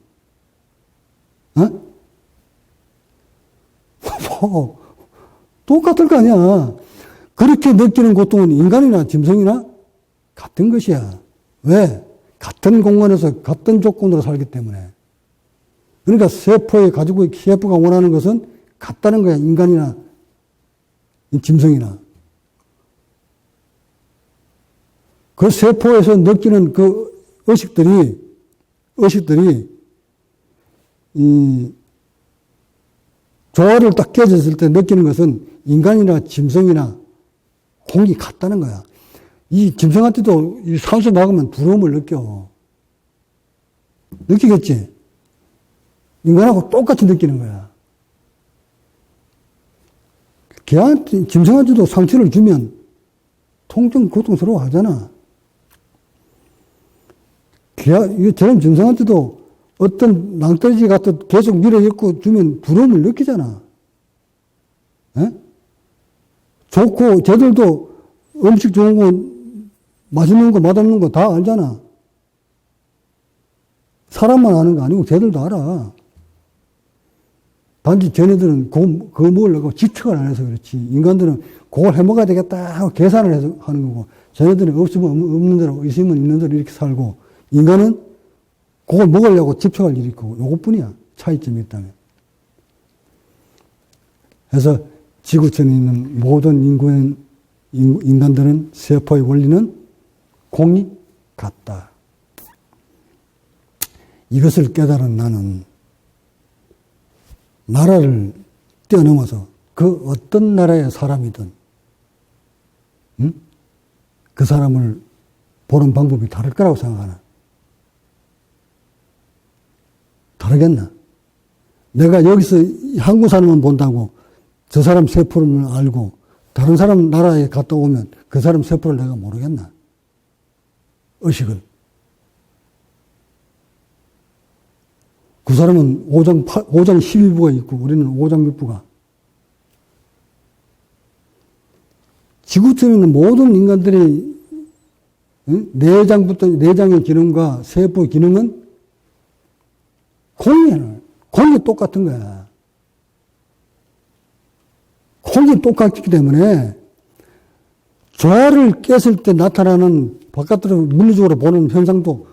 똑같을 거 아니야. 그렇게 느끼는 고통은 인간이나 짐승이나 같은 것이야. 왜? 같은 공간에서 같은 조건으로 살기 때문에. 그러니까 세포가 원하는 것은 같다는 거야. 인간이나 짐승이나. 그 세포에서 느끼는 그 의식들이 이 조화를 딱 깨졌을 때 느끼는 것은 인간이나 짐승이나 공기 같다는 거야. 이 짐승한테도 이 산소 막으면 부러움을 느껴. 느끼겠지? 인간하고 똑같이 느끼는 거야. 짐승한테도 상처를 주면 통증, 고통스러워 하잖아. 저런 짐승한테도 어떤 낭떠러지 같은 계속 밀어넣고 주면 부러움을 느끼잖아. 에? 좋고, 쟤들도 음식 좋은 거, 맛있는 거, 맛없는 거 다 알잖아. 사람만 아는 거 아니고 쟤들도 알아. 단지 쟤네들은 그거 먹으려고 지척을 안 해서 그렇지. 인간들은 그걸 해 먹어야 되겠다 하고 계산을 해서 하는 거고, 쟤네들은 없으면 없는 대로, 있으면 있는 대로 이렇게 살고, 인간은 그걸 먹으려고 집착을 일으키고, 요것뿐이야. 차이점이 있다면. 그래서 지구촌에 있는 모든 인간들은 세포의 원리는 공이 같다. 이것을 깨달은 나는 나라를 뛰어넘어서 그 어떤 나라의 사람이든 그 사람을 보는 방법이 다를 거라고 생각하나? 다르겠나? 내가 여기서 한국 사람만 본다고 저 사람 세포를 알고 다른 사람 나라에 갔다 오면 그 사람 세포를 내가 모르겠나? 의식을. 그 사람은 5장 12부가 있고 우리는 5장 6부가. 지구촌에 있는 모든 인간들의 내장의 기능과 세포의 기능은 공이 똑같은 거야. 공이 똑같기 때문에 조화를 깼을 때 나타나는 바깥으로 물리적으로 보는 현상도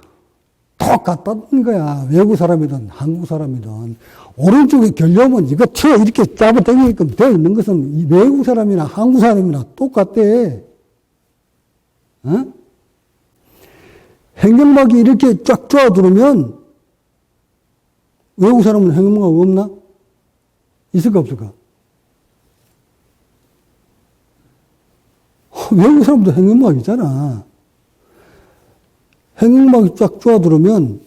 똑같다는 거야. 외국 사람이든 한국 사람이든. 오른쪽에 결려면 이거 튀어 이렇게 잡아당기게끔 되어 있는 것은 외국 사람이나 한국 사람이나 똑같대. 어? 행경막이 이렇게 쫙 쪼아들으면 외국 사람은 행경막 없나? 있을까 없을까? 외국 사람도 행경막 있잖아. 행경막이 쫙 쪼아들으면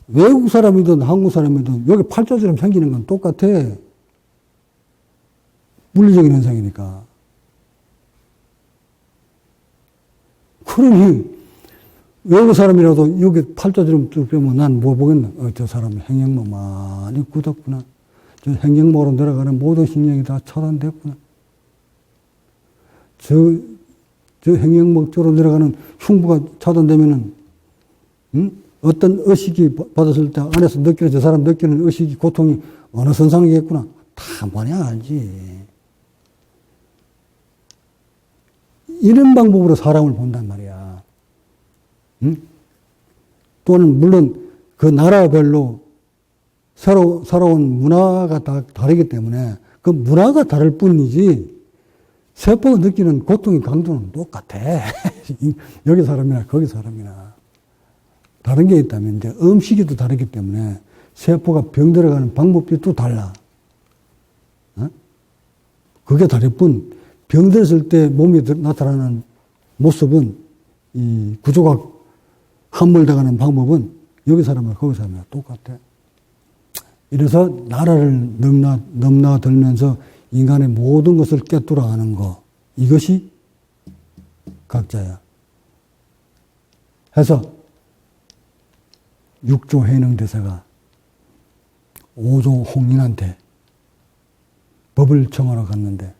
외국 사람이든 한국 사람이든 여기 팔자처럼 생기는 건 똑같아. 물리적인 현상이니까. 그러니 외국 사람이라도 여기 팔자처럼 쭉 빼면 난 뭐 보겠나? 저 사람은 행경막 많이 굳었구나. 저 행경막으로 내려가는 모든 신경이 다 차단됐구나. 저 행경막 쪽으로 내려가는 흉부가 차단되면은 어떤 의식이 받았을 때 안에서 느끼는 저 사람 느끼는 의식이 고통이 어느 선상이겠구나. 다 뭐냐 알지. 이런 방법으로 사람을 본단 말이야. 또는 물론 그 나라별로 새로 살아온 문화가 다 다르기 때문에 그 문화가 다를 뿐이지 세포가 느끼는 고통의 강도는 똑같아. 여기 사람이나 거기 사람이나. 다른 게 있다면 이제 음식이 또 다르기 때문에 세포가 병들어가는 방법이 또 달라. 어? 그게 다를 뿐 병들었을 때 몸에 나타나는 모습은 이 구조가 함몰돼가는 방법은 여기 사람이나 거기 사람이나 똑같아. 이래서 나라를 넘나들면서 인간의 모든 것을 꿰뚫어 가는 거 이것이 각자야. 해서 6조 해능대사가 5조 홍인한테 법을 청하러 갔는데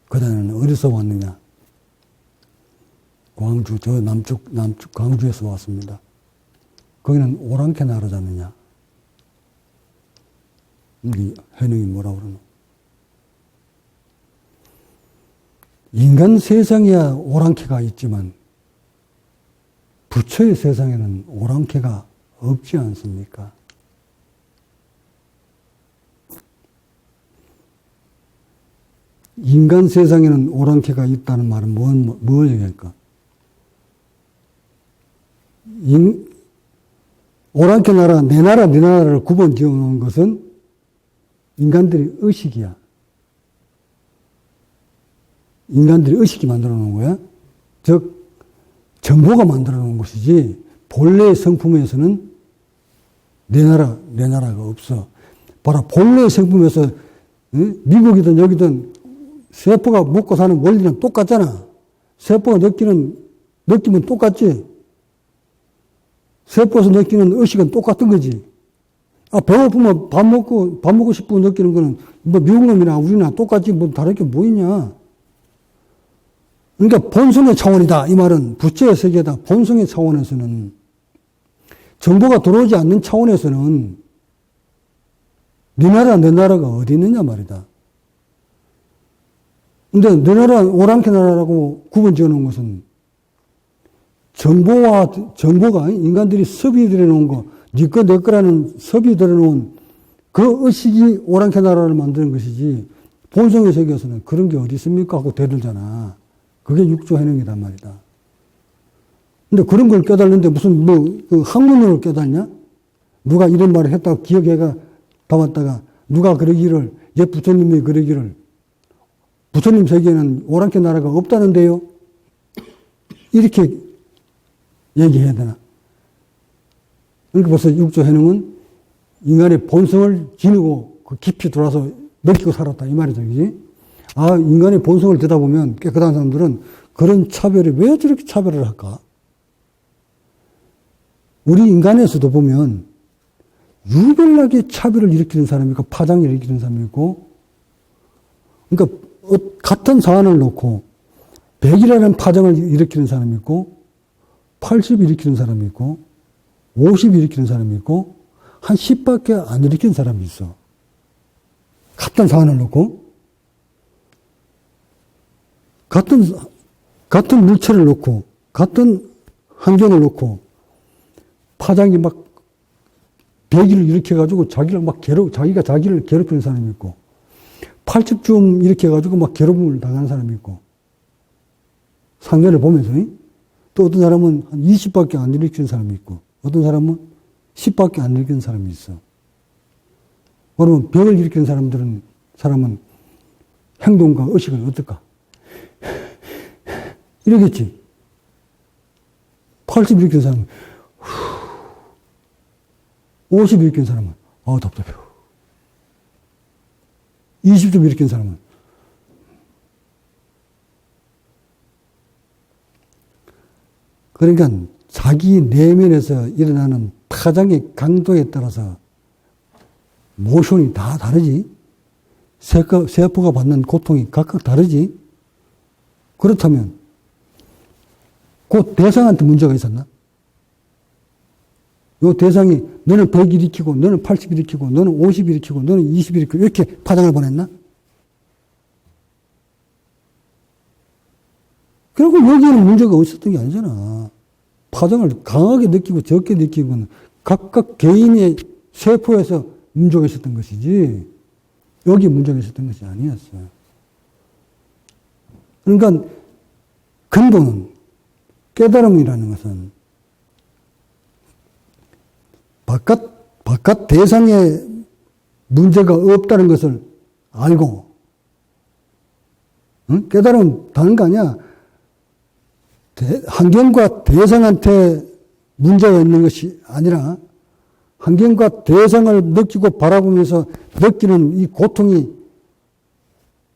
그대는 어디서 왔느냐? 광주, 저 남쪽 광주에서 왔습니다. 거기는 오랑캐 나라잖느냐? 이 해능이 뭐라고 그러노? 인간 세상에야 오랑캐가 있지만 부처의 세상에는 오랑캐가 없지 않습니까? 인간 세상에는 오랑캐가 있다는 말은 뭘 얘기할까? 오랑캐 나라, 내 나라, 네 나라를 구분 지어 놓은 것은 인간들의 의식이야. 인간들이 의식이 만들어 놓은 거야. 즉, 정보가 만들어 놓은 것이지, 본래의 성품에서는 내 나라가 없어. 봐라, 본래의 성품에서, 미국이든 여기든 세포가 먹고 사는 원리는 똑같잖아. 세포가 느끼면 똑같지. 세포에서 느끼는 의식은 똑같은 거지. 아, 배고프면 밥 먹고 싶고 느끼는 거는 뭐 미국 놈이나 우리나 똑같지 뭐 다를 게 뭐 있냐. 그러니까 본성의 차원이다. 이 말은 부처의 세계다. 본성의 차원에서는 정보가 들어오지 않는 차원에서는 네 나라, 내 나라가 어디 있느냐 말이다. 근데 내 나라, 오랑캐 나라라고 구분 지어 놓은 것은 정보가 인간들이 섭이 들여놓은 거, 네 거, 내 거라는 섭이 들여놓은 그 의식이 오랑캐 나라를 만드는 것이지, 본성의 세계에서는 그런 게 어디 있습니까? 하고 대들잖아. 그게 육조 해능이란 말이다. 근데 그런 걸 깨달는데 무슨 그 학문으로 깨달냐? 누가 이런 말을 했다고 기억해가 담았다가 누가 그러기를, 옛 부처님이 그러기를, 부처님 세계에는 오랑캐 나라가 없다는데요? 이렇게 얘기해야 되나? 그러니까 벌써 육조 해능은 인간의 본성을 지니고 그 깊이 들어와서 느끼고 살았다. 이 말이죠. 그지? 아, 인간의 본성을 듣다 보면 깨끗한 사람들은 그런 차별이 왜 저렇게 차별을 할까? 우리 인간에서도 보면 유별나게 차별을 일으키는 사람이 있고 파장을 일으키는 사람이 있고, 그러니까 같은 사안을 놓고 100이라는 파장을 일으키는 사람이 있고 80 일으키는 사람이 있고 50 일으키는 사람이 있고 한 10밖에 안 일으키는 사람이 있어. 같은 사안을 놓고 같은 물체를 놓고 같은 환경을 놓고 파장이 막 100을 일으켜가지고 자기가 자기를 괴롭히는 사람이 있고 80쯤 일으켜가지고 막 괴롭힘을 당하는 사람이 있고 상대를 보면서 또 어떤 사람은 한 20밖에 안 일으키는 사람이 있고 어떤 사람은 10밖에 안 일으키는 사람이 있어. 그러면 100을 일으키는 사람은 행동과 의식은 어떨까? 이러겠지. 80 일으키는 사람은 50 일으키는 사람은 답답해. 20점 일으키는 사람은 그러니까 자기 내면에서 일어나는 파장의 강도에 따라서 모션이 다 다르지. 세포가 받는 고통이 각각 다르지. 그렇다면 그 대상한테 문제가 있었나? 요 대상이 너는 100 일으키고 너는 80 일으키고 너는 50 일으키고 너는 20 일으키고 이렇게 파장을 보냈나? 그리고 여기에는 문제가 없었던 게 아니잖아. 파장을 강하게 느끼고 적게 느끼고는 각각 개인의 세포에서 문제가 있었던 것이지 여기 문제가 있었던 것이 아니었어요. 그러니까 근본은 깨달음이라는 것은 바깥 대상에 문제가 없다는 것을 알고, 응? 깨달음은 다른 거 아니야. 환경과 대상한테 문제가 있는 것이 아니라 환경과 대상을 느끼고 바라보면서 느끼는 이 고통이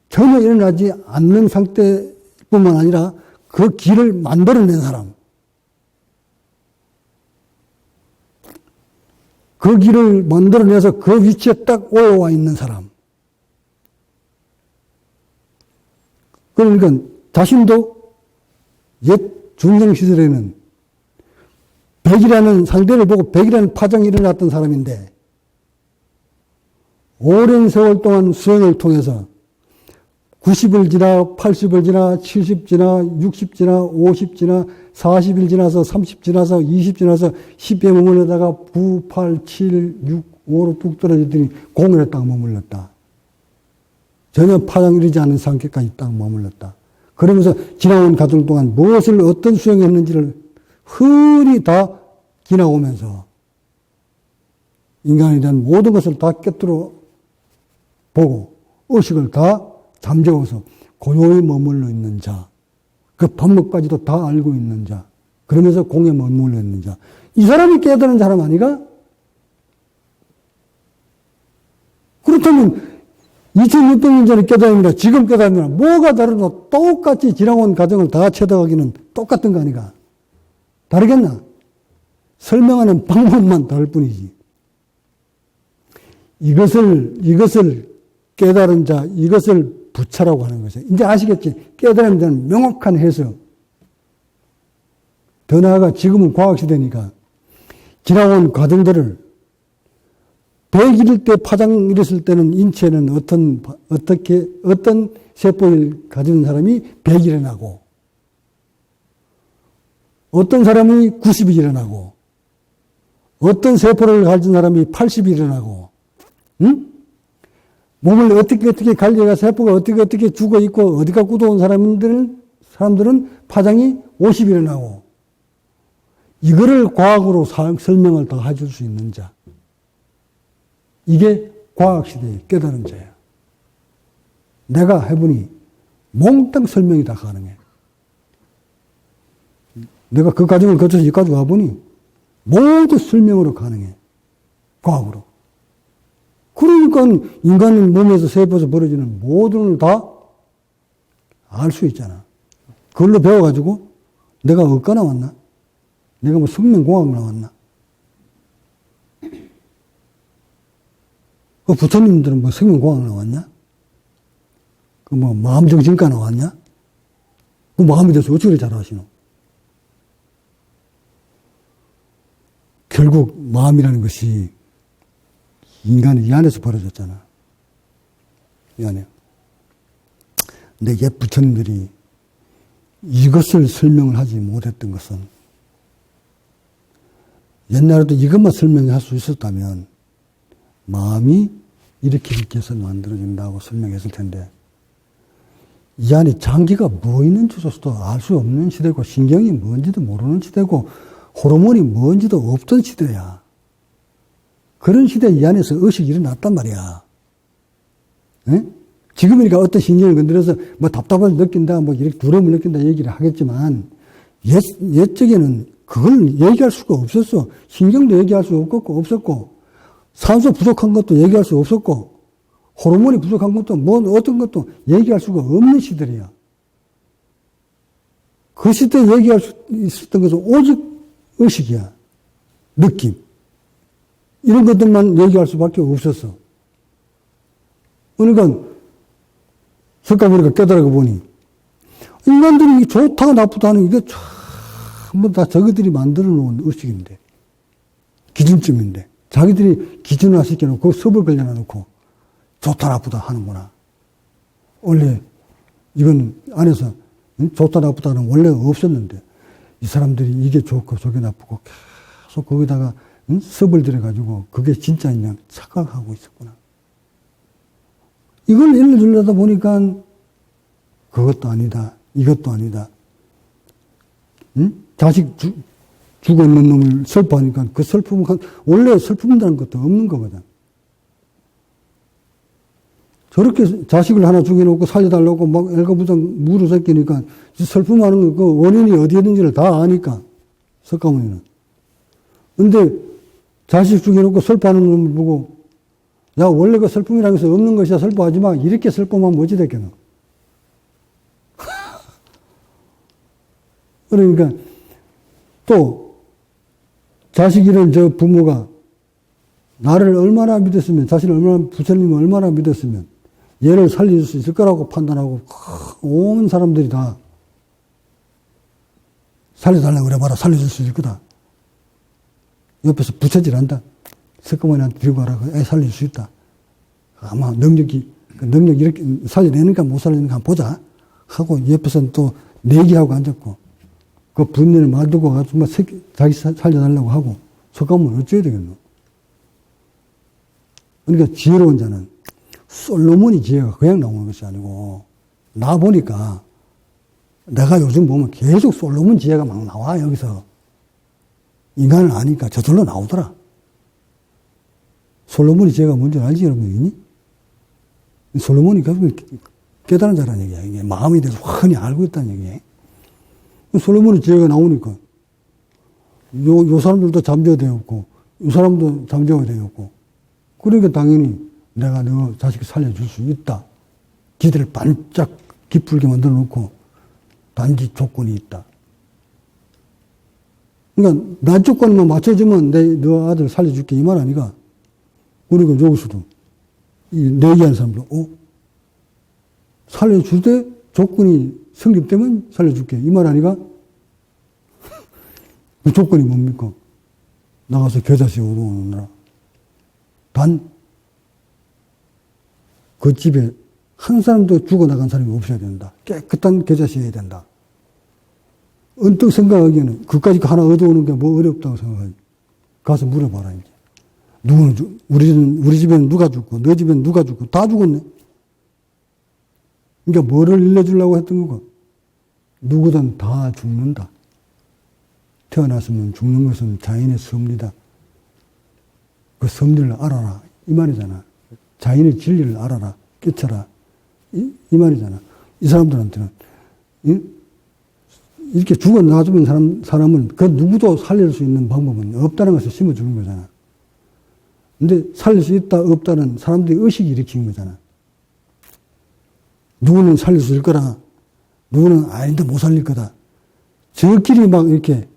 전혀 일어나지 않는 상태뿐만 아니라 그 길을 만들어낸 사람. 그 길을 만들어내서 그 위치에 딱 올라와 있는 사람. 그러니까 자신도 옛 중생 시절에는 100이라는 상대를 보고 100이라는 파장이 일어났던 사람인데 오랜 세월 동안 수행을 통해서 90을 지나 80을 지나 70 지나 60 지나 50 지나 40일 지나서 30 지나서 20 지나서 10에 머물러다가 9, 8, 7, 6, 5로 뚝 떨어지더니 공연에 딱 머물렀다. 전혀 파장 이르지 않은 상태까지 딱 머물렀다. 그러면서 지나온 과정 동안 무엇을 어떤 수행했는지를 흔히 다 지나오면서 인간에 대한 모든 것을 다 꿰뚫어 보고 의식을 다 잠재워서 고요히 머물러 있는 자, 그 법목까지도 다 알고 있는 자, 그러면서 공에 머물러 있는 자, 이 사람이 깨달은 사람 아니가? 그렇다면 2600년 전에 깨달음이라 지금 깨달음이라 뭐가 다르노? 똑같이 지나온 과정을 다 체득하기는 똑같은 거 아니가? 다르겠나? 설명하는 방법만 다를 뿐이지. 이것을 깨달은 자, 이것을 부처라고 하는 것이야. 이제 아시겠지? 깨달은 자는 명확한 해석. 더 나아가 지금은 과학시대니까 지나온 과정들을 100일 때 파장 일었을 때는 인체는 어떤 세포를 가진 사람이 100이 일어나고 어떤 사람이 90이 일어나고 어떤 세포를 가진 사람이 80이 일어나고 응? 몸을 어떻게 관리해가 세포가 어떻게 죽어 있고 어디가 굳어온 사람들은 파장이 50이 일어나고 이거를 과학으로 설명을 다 해줄 수 있는 자. 이게 과학시대의 깨달은 자야. 내가 해보니 몽땅 설명이 다 가능해. 내가 그 과정을 거쳐서 여기까지 와보니 모두 설명으로 가능해. 과학으로. 그러니까 인간 몸에서 세포에서 벌어지는 모든 걸 다 알 수 있잖아. 그걸로 배워가지고 내가 의과 나왔나? 내가 뭐 생명공학 나왔나? 그 부처님들은 뭐 생명공학 나왔냐? 그 뭐 마음정신과 나왔냐? 그 마음에 대해서 어떻게 잘 아시노? 결국 마음이라는 것이 인간이 이 안에서 벌어졌잖아. 이 안에. 근데 옛 부처님들이 이것을 설명을 하지 못했던 것은 옛날에도 이것만 설명할 수 있었다면 마음이 이렇게 해서 만들어진다고 설명했을 텐데 이 안에 장기가 뭐 있는지조차도 알 수 없는 시대고 신경이 뭔지도 모르는 시대고 호르몬이 뭔지도 없던 시대야. 그런 시대에 이 안에서 의식이 일어났단 말이야. 에? 지금이니까 어떤 신경을 건드려서 뭐 답답함을 느낀다, 뭐 이렇게 두려움을 느낀다 얘기를 하겠지만 옛적에는 그걸 얘기할 수가 없었어. 신경도 얘기할 수 없었고 산소 부족한 것도 얘기할 수 없었고 호르몬이 부족한 것도 어떤 것도 얘기할 수가 없는 시대야. 그 시대에 얘기할 수 있었던 것은 오직 의식이야. 느낌. 이런 것들만 얘기할 수밖에 없었어. 그러니까 석가모니가 깨달아가 보니 인간들이 좋다고 나쁘다 하는 이게 전부 다 저기들이 만들어 놓은 의식인데 기준점인데 자기들이 기준을 시켜놓고 섭을 걸려놓고 좋다 나쁘다 하는구나. 원래 이건 안에서 좋다 나쁘다는 원래 없었는데 이 사람들이 이게 좋고 저게 나쁘고 계속 거기다가 섭을 들여가지고 그게 진짜 그냥 착각하고 있었구나. 이걸 일러주려다 보니까 그것도 아니다. 이것도 아니다. 자식 죽어 있는 놈을 슬퍼하니까 그 슬픔은 원래 슬픔이라는 것도 없는 거거든. 저렇게 자식을 하나 죽여놓고 살려달라고 막 엘가부장 물을 새끼니까 슬픔하는 그 원인이 어디에 있는지를 다 아니까 석가모니는. 근데 자식 죽여놓고 슬퍼하는 놈을 보고 야 원래 그 슬픔이라는 것은 없는 것이야 슬퍼하지 마 이렇게 슬퍼하면 어찌 됐겠노. 그러니까 또 자식이란 저 부모가 나를 얼마나 믿었으면 자신을 얼마나 부처님을 얼마나 믿었으면 얘를 살릴 수 있을 거라고 판단하고 온 사람들이 다 살려달라고 그래봐라 살려줄 수 있을 거다. 옆에서 부처질한다. 석가모니한테 들고 가라고 애 살릴 수 있다. 아마 능력 이렇게 살려내는가 못 살려내는가 한번 보자. 하고 옆에서는 또 내기하고 앉았고, 그 분녀를 말두고 가지고 자기 살려달라고 하고, 속가면 어쩌야 되겠노? 그러니까 지혜로운 자는 솔로몬이 지혜가 그냥 나오는 것이 아니고, 나 보니까 내가 요즘 보면 계속 솔로몬 지혜가 막 나와, 여기서. 인간을 아니까 저절로 나오더라. 솔로몬이 지혜가 뭔지 알지, 여러분이? 솔로몬이 결국 깨달은 자라는 얘기야. 이게 마음에 대해서 훤히 알고 있다는 얘기야. 솔로몬의 지혜가 나오니까, 요 사람들도 잠재가 되었고, 요 사람도 잠재가 되었고, 그러니까 당연히 내가 너 자식 살려줄 수 있다. 기대를 반짝 기쁘게 만들어 놓고, 단지 조건이 있다. 그러니까, 나 조건만 맞춰주면 너 아들 살려줄게. 이 말 아니가? 그러니까 여기서도, 이 내기하는 사람도, 살려줄 때 조건이 성립되면 살려줄게. 이 말 아니가? 그 조건이 뭡니까? 나가서 겨자씨 얻어오느라. 단, 그 집에 한 사람도 죽어나간 사람이 없어야 된다. 깨끗한 겨자씨여야 된다. 언뜻 생각하기에는 그까짓 거 하나 얻어오는 게 뭐 어렵다고 생각하지. 가서 물어봐라, 이제. 우리 집에는 누가 죽고, 너 집에는 누가 죽고, 다 죽었네. 그러니까 뭐를 일러주려고 했던 거고? 누구든 다 죽는다. 태어났으면 죽는 것은 자연의 섭리다. 그 섭리를 알아라. 이 말이잖아. 자연의 진리를 알아라. 깨쳐라. 이 말이잖아. 이 사람들한테는. 이렇게 죽어 놔주는 사람은 그 누구도 살릴 수 있는 방법은 없다는 것을 심어주는 거잖아. 근데 살릴 수 있다, 없다는 사람들이 의식이 일으킨 거잖아. 누구는 살릴 수 있을 거라, 누구는 아닌데 못 살릴 거다. 저끼리 막 이렇게,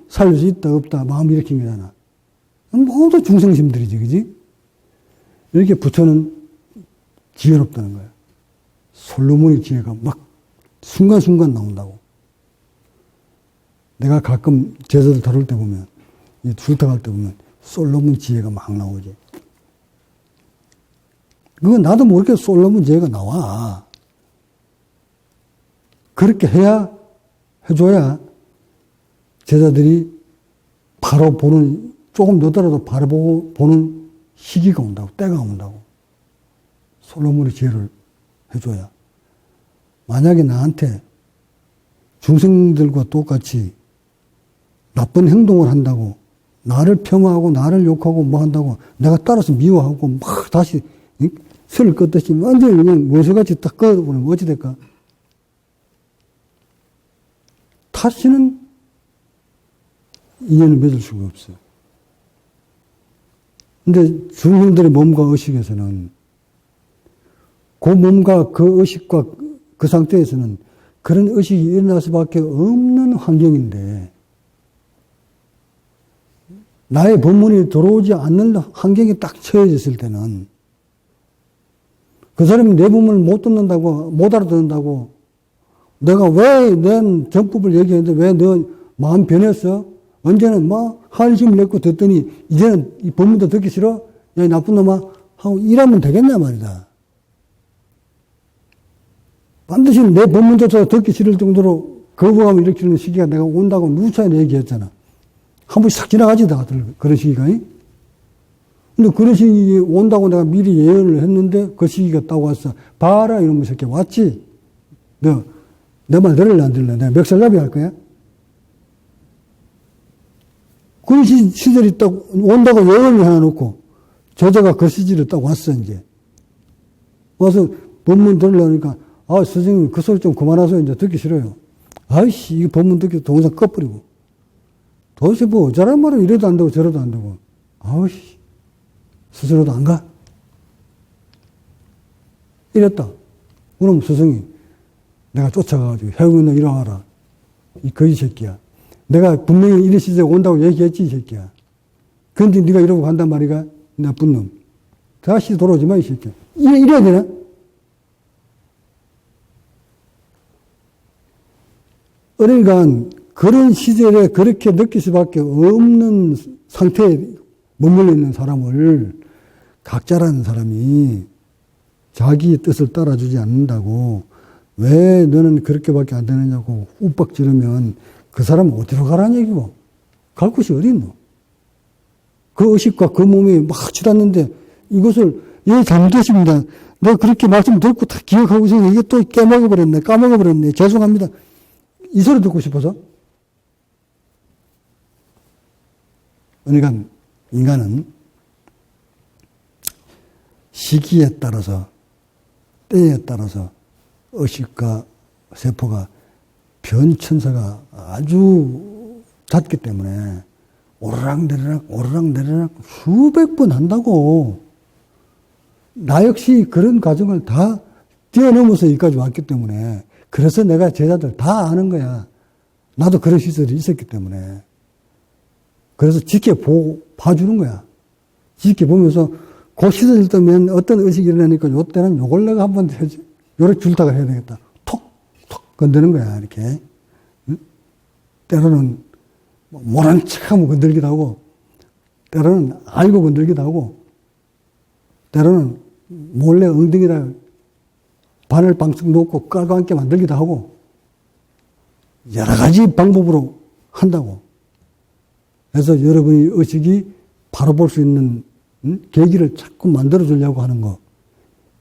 살릴 수 있다, 없다, 마음 일으킨 거잖아. 모두 중생심들이지, 그지? 이렇게 부처는 지혜롭다는 거야. 솔로몬의 지혜가 막 순간순간 나온다고. 내가 가끔 제자들 다룰 때 보면, 출탁할 때 보면, 솔로몬 지혜가 막 나오지. 그건 나도 모르게 솔로몬 지혜가 나와. 그렇게 해줘야 제자들이 바로 보는, 조금 늦더라도 바로 보는 시기가 온다고, 때가 온다고. 솔로몬의 지혜를 해줘야. 만약에 나한테 중생들과 똑같이 나쁜 행동을 한다고, 나를 폄하하고 나를 욕하고 뭐 한다고 내가 따라서 미워하고 막 다시 설을 껐듯이 완전히 그냥 원수같이 딱 꺼버리면 어찌 될까? 다시는 인연을 맺을 수가 없어요. 근데 중생들의 몸과 의식에서는 그 몸과 그 의식과 그 상태에서는 그런 의식이 일어날 수밖에 없는 환경인데 나의 법문이 들어오지 않는 환경에 딱 처해졌을 때는 그 사람이 내 법문을 못 듣는다고, 못 알아듣는다고 내가 왜 내 정법을 얘기했는데 왜 너 마음 변했어? 언제는 막 한심을 냈고 듣더니 이제는 이 법문도 듣기 싫어? 야, 이 나쁜 놈아. 하고 이러면 되겠냐 말이다. 반드시 내 법문조차 듣기 싫을 정도로 거부감을 일으키는 시기가 내가 온다고 누차에 얘기했잖아. 한 번씩 싹 지나가지, 다들. 그런 시기가. 근데 그런 시기 온다고 내가 미리 예언을 했는데 그 시기가 딱 왔어. 봐라, 이놈의 새끼. 왔지? 너, 내 말 들을래, 안 들을래? 내가 멱살잡이 할 거야? 그 시절이 딱 온다고 예언을 해놓고 저자가 그 시절에 딱 왔어, 이제. 와서 법문 들으려니까 아, 선생님, 그 소리 좀 그만하세요. 이제 듣기 싫어요. 아이씨, 이거 법문 듣기 동영상 꺼버리고. 도대체 뭐, 어쩌란 말은 이래도 안 되고 저래도 안 되고. 아우씨, 스스로도 안 가? 이랬다. 그럼 스승이, 내가 쫓아가가지고, 형, 너 일어나라. 이 거지 새끼야. 내가 분명히 이런 시대에 온다고 얘기했지, 이 새끼야. 근데 네가 이러고 간단 말이가? 나쁜 놈. 다시 돌아오지 마, 이 새끼야. 이래야 되나? 그러니까 그런 시절에 그렇게 느낄 수밖에 없는 상태에 머물러 있는 사람을 각자라는 사람이 자기 뜻을 따라주지 않는다고 왜 너는 그렇게밖에 안 되느냐고 욱박 지르면 그 사람은 어디로 가라는 얘기고 갈 곳이 어디 있노? 그 의식과 그 몸이 막 치닫는데 이것을 예 잘못했습니다. 내가 그렇게 말씀 듣고 다 기억하고 있으니 이게 또 깨먹어버렸네 까먹어버렸네 죄송합니다. 이 소리 듣고 싶어서? 그러니까 인간은 시기에 따라서 때에 따라서 의식과 세포가 변천사가 아주 잦기 때문에 오르락내리락 수백 번 한다고. 나 역시 그런 과정을 다 뛰어넘어서 여기까지 왔기 때문에 그래서 내가 제자들 다 아는 거야. 나도 그런 시절이 있었기 때문에. 그래서 봐주는 거야. 지켜보면서 그 시절 때면 어떤 의식이 일어나니까 요때는 요걸 내가 한번 해야지. 요렇게 줄다가 해야 되겠다. 톡 건드는 거야, 이렇게. 응? 때로는 모른 척하면 건들기도 하고, 때로는 알고 건들기도 하고, 때로는 몰래 엉덩이다 바늘 방석 놓고 깔고 앉게 만들기도 하고, 여러 가지 방법으로 한다고. 그래서 여러분이 의식이 바로 볼 수 있는 계기를 자꾸 만들어 주려고 하는 거.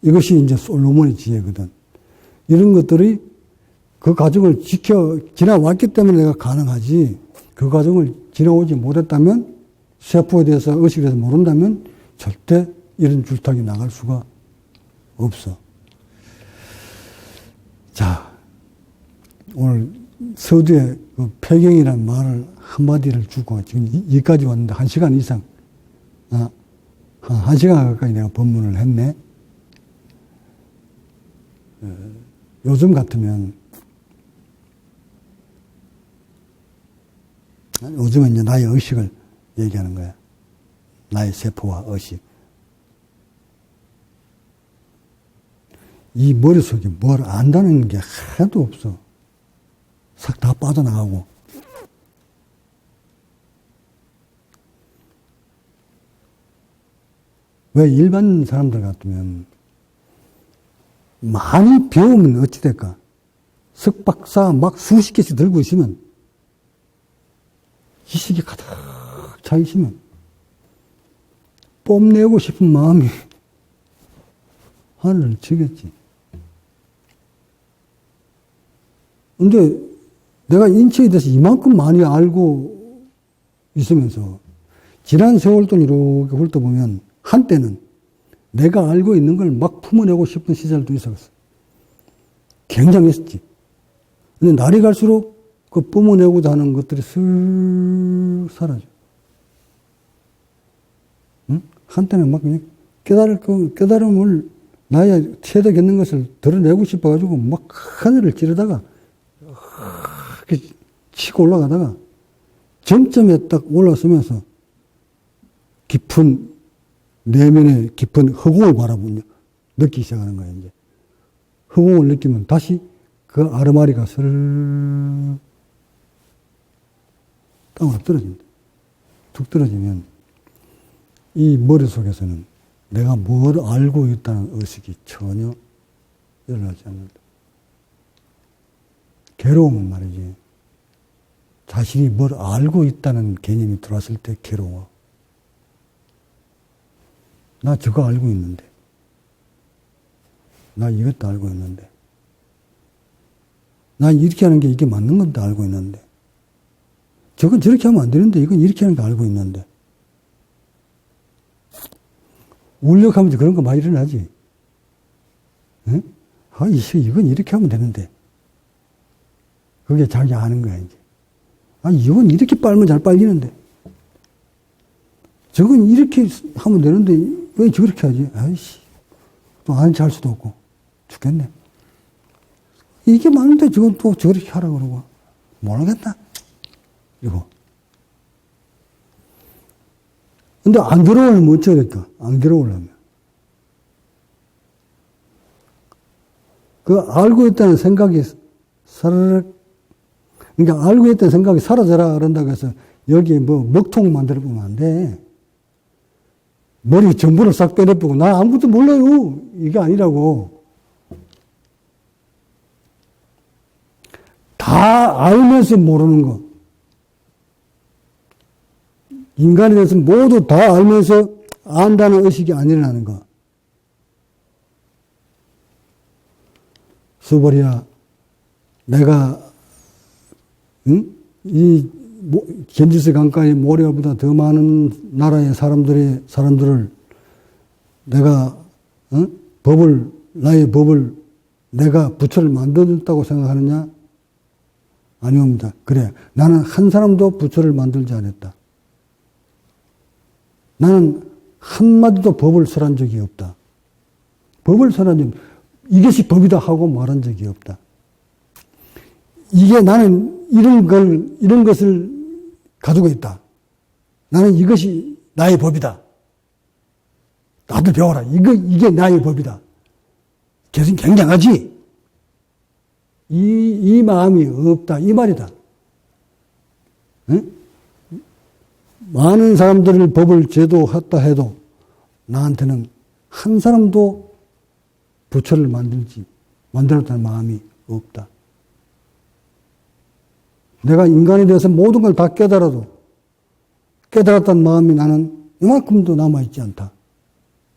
이것이 이제 솔로몬의 지혜거든. 이런 것들이 그 과정을 지나왔기 때문에 내가 가능하지, 그 과정을 지나오지 못했다면, 세포에 대해서, 의식에 대해서 모른다면, 절대 이런 줄타기 나갈 수가 없어. 자, 오늘 서두에 그 폐경이라는 말을 한마디를 주고 지금 여기까지 왔는데 1시간 이상, 한 1시간 가까이 내가 법문을 했네. 요즘 같으면, 요즘은 이제 나의 의식을 얘기하는 거야. 나의 세포와 의식. 이 머릿속에 뭘 안다는 게 하나도 없어. 싹 다 빠져나가고. 왜 일반 사람들 같으면 많이 배우면 어찌 될까? 석박사 막 수십 개씩 들고 있으면, 지식이 가득 차 있으면 뽐내고 싶은 마음이 하늘을 치겠지. 근데 내가 인체에 대해서 이만큼 많이 알고 있으면서 지난 세월 동안 이렇게 훑어보면 한때는 내가 알고 있는 걸 막 품어내고 싶은 시절도 있었어. 굉장했었지. 근데 날이 갈수록 그 뿜어내고자 하는 것들이 슬 사라져. 응? 한때는 막 그냥 깨달음을 나의 체득했는 것을 드러내고 싶어가지고 막 하늘을 찌르다가 이렇게 치고 올라가다가 정점에 딱 올라서면서 깊은 내면의 깊은 허공을 바라보며 느끼기 시작하는 거예요, 이제. 허공을 느끼면 다시 그 아르마리가 스르르 땅으로 떨어진다. 툭 떨어지면 이 머릿속에서는 내가 뭘 알고 있다는 의식이 전혀 일어나지 않는다. 괴로움은 말이지. 자신이 뭘 알고 있다는 개념이 들어왔을 때 괴로워. 나 저거 알고 있는데. 나 이것도 알고 있는데. 나 이렇게 하는 게 이게 맞는 건데 알고 있는데. 저건 저렇게 하면 안 되는데 이건 이렇게 하는 거 알고 있는데. 울력하면서 그런 거 많이 일어나지. 응? 아, 이건 이렇게 하면 되는데. 그게 자기 아는 거야, 이제. 아, 이건 이렇게 빨면 잘 빨리는데. 저건 이렇게 하면 되는데, 왜 저렇게 하지? 아이씨. 또 안 잘 수도 없고. 죽겠네. 이게 맞는데 저건 또 저렇게 하라고 그러고. 모르겠다. 이거. 근데 안 들어오면 어쩌겠까? 안 들어오려면. 그 알고 있다는 생각이 사르륵, 그러니까 알고 있다는 생각이 사라져라 그런다고 해서 여기에 뭐 먹통 만들어 보면 안 돼. 머리 전부를 싹 빼내쁘고 나 아무것도 몰라요. 이게 아니라고. 다 알면서 모르는 거. 인간에 대해서 모두 다 알면서 안다는 의식이 안 일어나는 거. 수벌이야, 내가 이 겐지스 강가의 모래보다 더 많은 나라의 사람들을 내가 나의 법을 내가 부처를 만들었다고 생각하느냐? 아니옵니다. 그래, 나는 한 사람도 부처를 만들지 않았다. 나는 한마디도 법을 설한 적이 없다. 법을 설한 적, 이것이 법이다 하고 말한 적이 없다. 이게 나는 이런 것을 가지고 있다. 나는 이것이 나의 법이다. 나도 배워라. 이게 나의 법이다. 계속 굉장하지? 이 마음이 없다. 이 말이다. 응? 많은 사람들을 법을 제도했다 해도 나한테는 한 사람도 부처를 만들었다는 마음이 없다. 내가 인간에 대해서 모든 걸 다 깨달았다는 마음이 나는 이만큼도 남아있지 않다.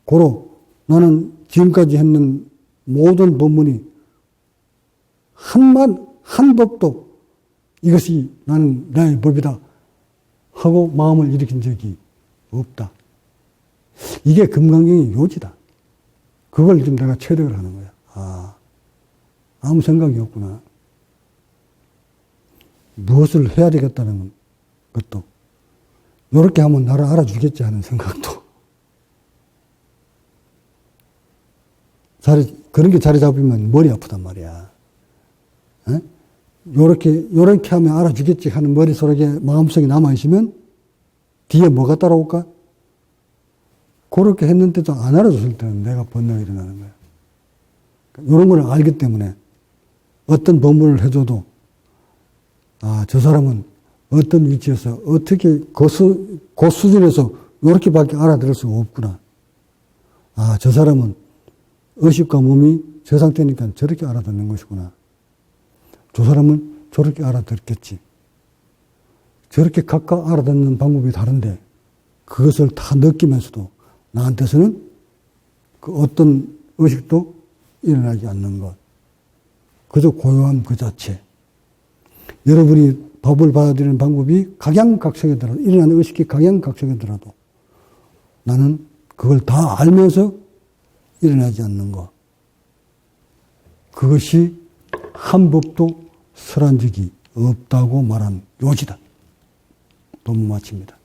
고로 나는 지금까지 했는 모든 법문이 한 법도 이것이 나는 나의 법이다 하고 마음을 일으킨 적이 없다. 이게 금강경의 요지다. 그걸 지금 내가 체득을 하는 거야. 아무 생각이 없구나. 무엇을 해야 되겠다는 것도, 이렇게 하면 나를 알아주겠지 하는 생각도. 그런 게 자리 잡으면 머리 아프단 말이야. 요렇게 하면 알아주겠지 하는 머릿속에 마음속에 남아있으면 뒤에 뭐가 따라올까? 그렇게 했는데도 안 알아줬을 때는 내가 번뇌가 일어나는 거야. 이런 걸 알기 때문에 어떤 법문을 해줘도 저 사람은 어떤 위치에서 어떻게 그 수준에서 이렇게밖에 알아들을 수가 없구나. 저 사람은 의식과 몸이 저 상태니까 저렇게 알아듣는 것이구나. 저 사람은 저렇게 알아듣겠지. 저렇게 각각 알아듣는 방법이 다른데 그것을 다 느끼면서도 나한테서는 그 어떤 의식도 일어나지 않는 것. 그저 고요함 그 자체. 여러분이 법을 받아들이는 방법이 각양각색이더라도, 일어나는 의식이 각양각색이더라도 나는 그걸 다 알면서 일어나지 않는 것. 그것이 한 법도 설한 적이 없다고 말한 요지다. 논문 마칩니다.